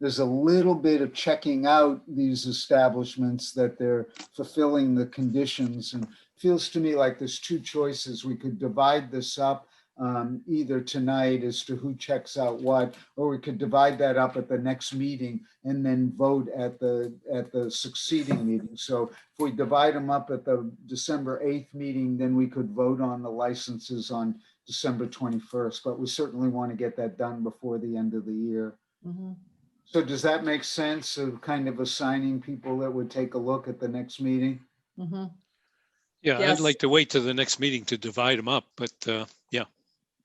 There's a little bit of checking out these establishments that they're fulfilling the conditions, and feels to me like there's 2 choices. We could divide this up either tonight as to who checks out what, or we could divide that up at the next meeting and then vote at the succeeding meeting. So if we divide them up at the December 8th meeting, then we could vote on the licenses on December 21st, but we certainly want to get that done before the end of the year. Mhm. So does that make sense of kind of assigning people that would take a look at the next meeting? Mhm. Yeah, Yes. I'd like to wait to the next meeting to divide them up, but yeah.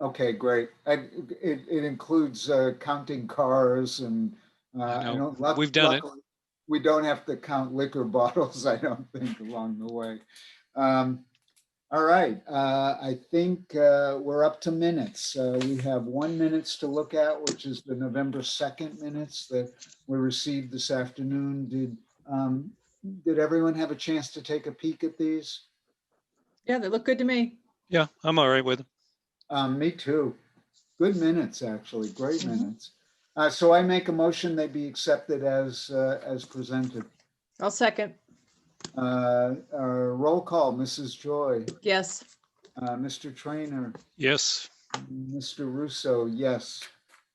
Okay, great. It includes counting cars and We've done it. luckily, we don't have to count liquor bottles, I don't think, along the way. All right, I think we're up to minutes. We have 1 minutes to look at, which is the November 2nd minutes that were received this afternoon. Did everyone have a chance to take a peek at these? Yeah, they look good to me. Yeah, I'm all right with it. Me too. Good minutes, actually. Great minutes. So I make a motion they be accepted as presented. I'll second. Roll call, Mrs. Joy, Yes. Mr. Trainer, Yes. Mr. Russo, yes.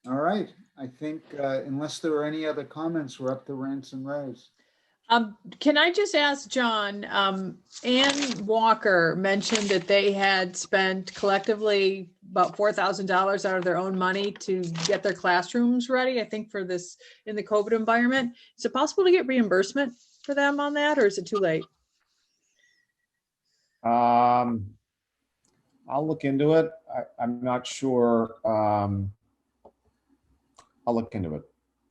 All right. I think unless there are any other comments, we're up to rants and raves. Can I just ask John, Ann Walker mentioned that they had spent collectively about $4,000 out of their own money to get their classrooms ready, I think for this in the COVID environment. Is it possible to get reimbursement for them on that, or is it too late? I'll look into it. I'm not sure. I'll look into it.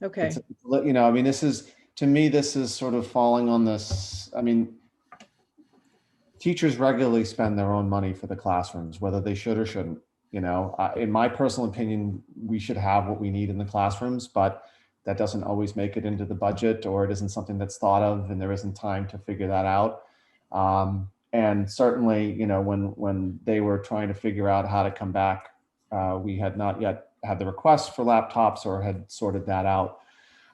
Okay. You know, I mean, to me, this is sort of falling on this. I mean, teachers regularly spend their own money for the classrooms, whether they should or shouldn't. You know, in my personal opinion, we should have what we need in the classrooms, but that doesn't always make it into the budget, or it isn't something that's thought of, and there isn't time to figure that out. And certainly, you know, when they were trying to figure out how to come back, we had not yet had the request for laptops or had sorted that out.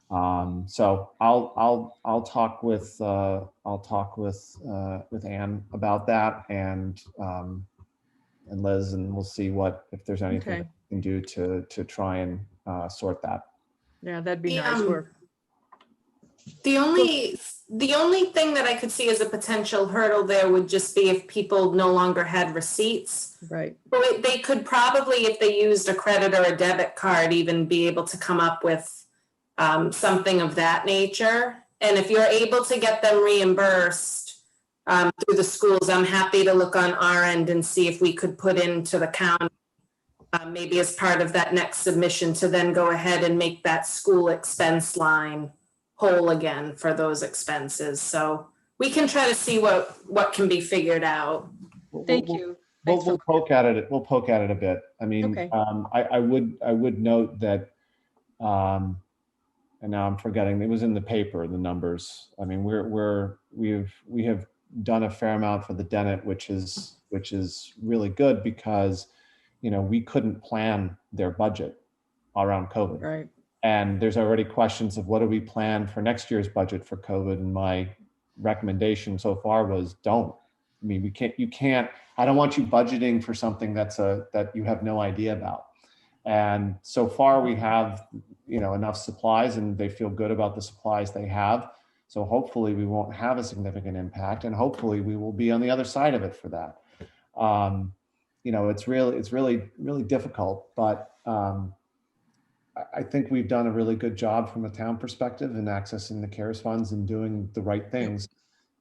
So I'll talk with Ann about that and Liz, and we'll see if there's anything Okay. that we can do to try and sort that. Yeah, that'd be Yeah. nice work. The only thing that I could see as a potential hurdle there would just be if people no longer had receipts. Right. But they could probably, if they used a credit or a debit card, even be able to come up with something of that nature. And if you're able to get them reimbursed through the schools, I'm happy to look on our end and see if we could put into the county, maybe as part of that next submission, to then go ahead and make that school expense line whole again for those expenses. So we can try to see what can be figured out. Thank you. We'll poke at it. We'll poke at it a bit. I mean, Okay. I would note that, and now I'm forgetting, it was in the paper, the numbers. I mean, we have done a fair amount for the Dennett, which is really good because, we couldn't plan their budget around COVID. Right. And there's already questions of what do we plan for next year's budget for COVID. And my recommendation so far was don't. I mean, I don't want you budgeting for something that you have no idea about. And so far we have, enough supplies and they feel good about the supplies they have. So hopefully we won't have a significant impact and hopefully we will be on the other side of it for that. It's really difficult, but I think we've done a really good job from a town perspective in accessing the CARES funds and doing the right things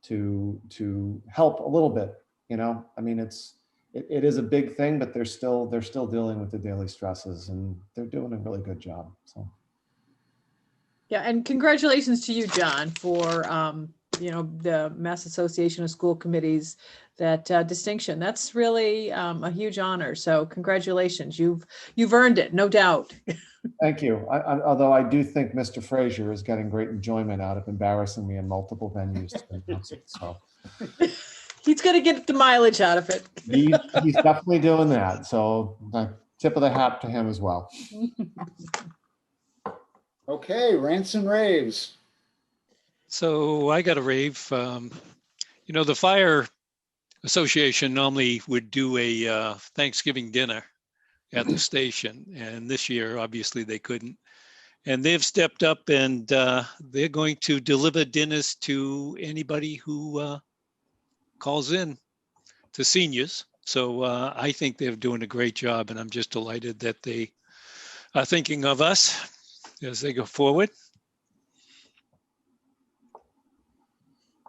to help a little bit. I mean, it is a big thing, but they're still dealing with the daily stresses and they're doing a really good job. So. Yeah, and congratulations to you, John, for the Mass Association of School Committees, that distinction. That's really a huge honor. So congratulations. You've earned it, no doubt. Thank you. Although I do think Mr. Frazier is getting great enjoyment out of embarrassing me in multiple venues. So he's going to get the mileage out of it. He's definitely doing that. So the tip of the hat to him as well. Okay, rants and raves. So I got a rave. The Fire Association normally would do a Thanksgiving dinner at the station. And this year, obviously, they couldn't. And they've stepped up and they're going to deliver dinners to anybody who calls in, to seniors. So I think they're doing a great job. And I'm just delighted that they are thinking of us as they go forward.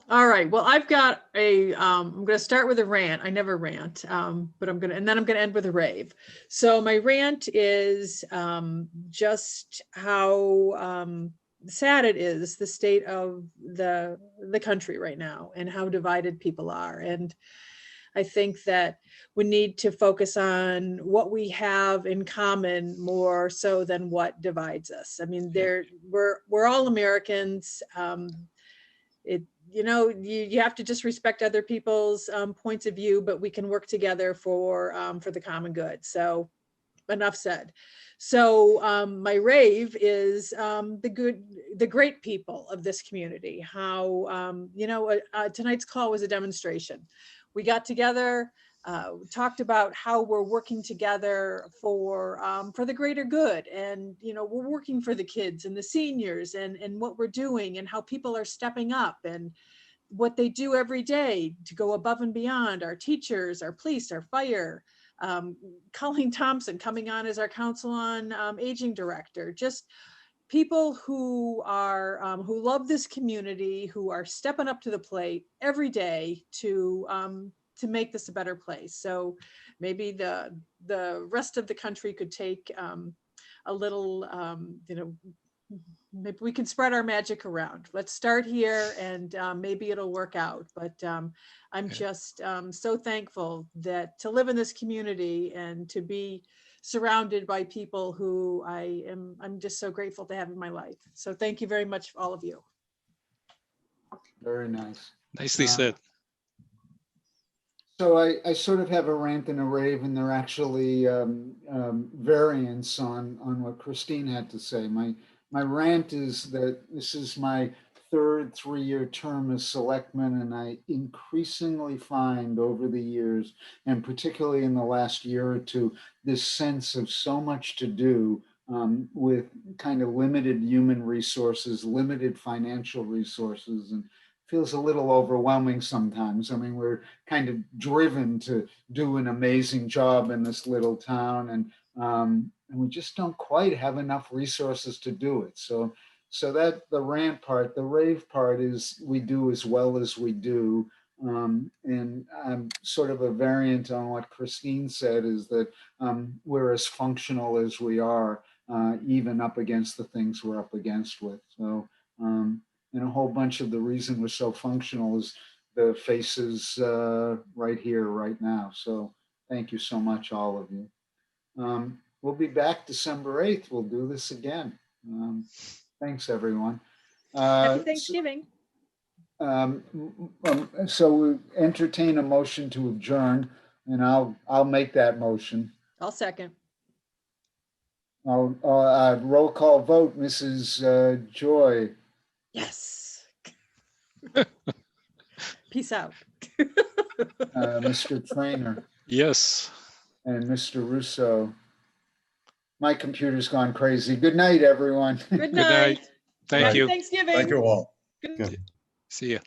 All right. Well, I've got I'm going to start with a rant. I never rant, but I'm going to end with a rave. So my rant is just how sad it is, the state of the country right now and how divided people are. And I think that we need to focus on what we have in common more so than what divides us. I mean, we're all Americans. You have to just respect other people's points of view, but we can work together for the common good. So enough said. So my rave is the great people of this community. How, tonight's call was a demonstration. We got together, talked about how we're working together for the greater good. And, we're working for the kids and the seniors and what we're doing and how people are stepping up and what they do every day to go above and beyond. Our teachers, our police, our fire, Colleen Thompson coming on as our Council on Aging Director, just people who are who love this community, who are stepping up to the plate every day to make this a better place. So maybe the rest of the country could take a little, maybe we can spread our magic around. Let's start here and maybe it'll work out. But I'm just so thankful that to live in this community and to be surrounded by people who I'm just so grateful to have in my life. So thank you very much, all of you. Very nice. Nicely said. So I sort of have a rant and a rave, and they're actually variants on what Christine had to say. my rant is that this is my third 3-year term as selectman, and I increasingly find over the years, and particularly in the last year or two, this sense of so much to do with kind of limited human resources, limited financial resources, and feels a little overwhelming sometimes. I mean, we're kind of driven to do an amazing job in this little town, and we just don't quite have enough resources to do it. So that the rant part, the rave part is we do as well as we do. And sort of a variant on what Christine said is that we're as functional as we are, even up against the things we're up against with. So, and a whole bunch of the reason we're so functional is the faces right here, right now. So thank you so much, all of you. We'll be back December 8th. We'll do this again. Thanks, everyone. Happy Thanksgiving. So we entertain a motion to adjourn, and I'll make that motion. I'll second. Roll call vote, Mrs. Joy. Yes. Peace out. Mr. Trainer. Yes. And Mr. Russo. My computer's gone crazy. Good night, everyone. Good night. Thank you. Thanksgiving. Thank you all. Good. See ya.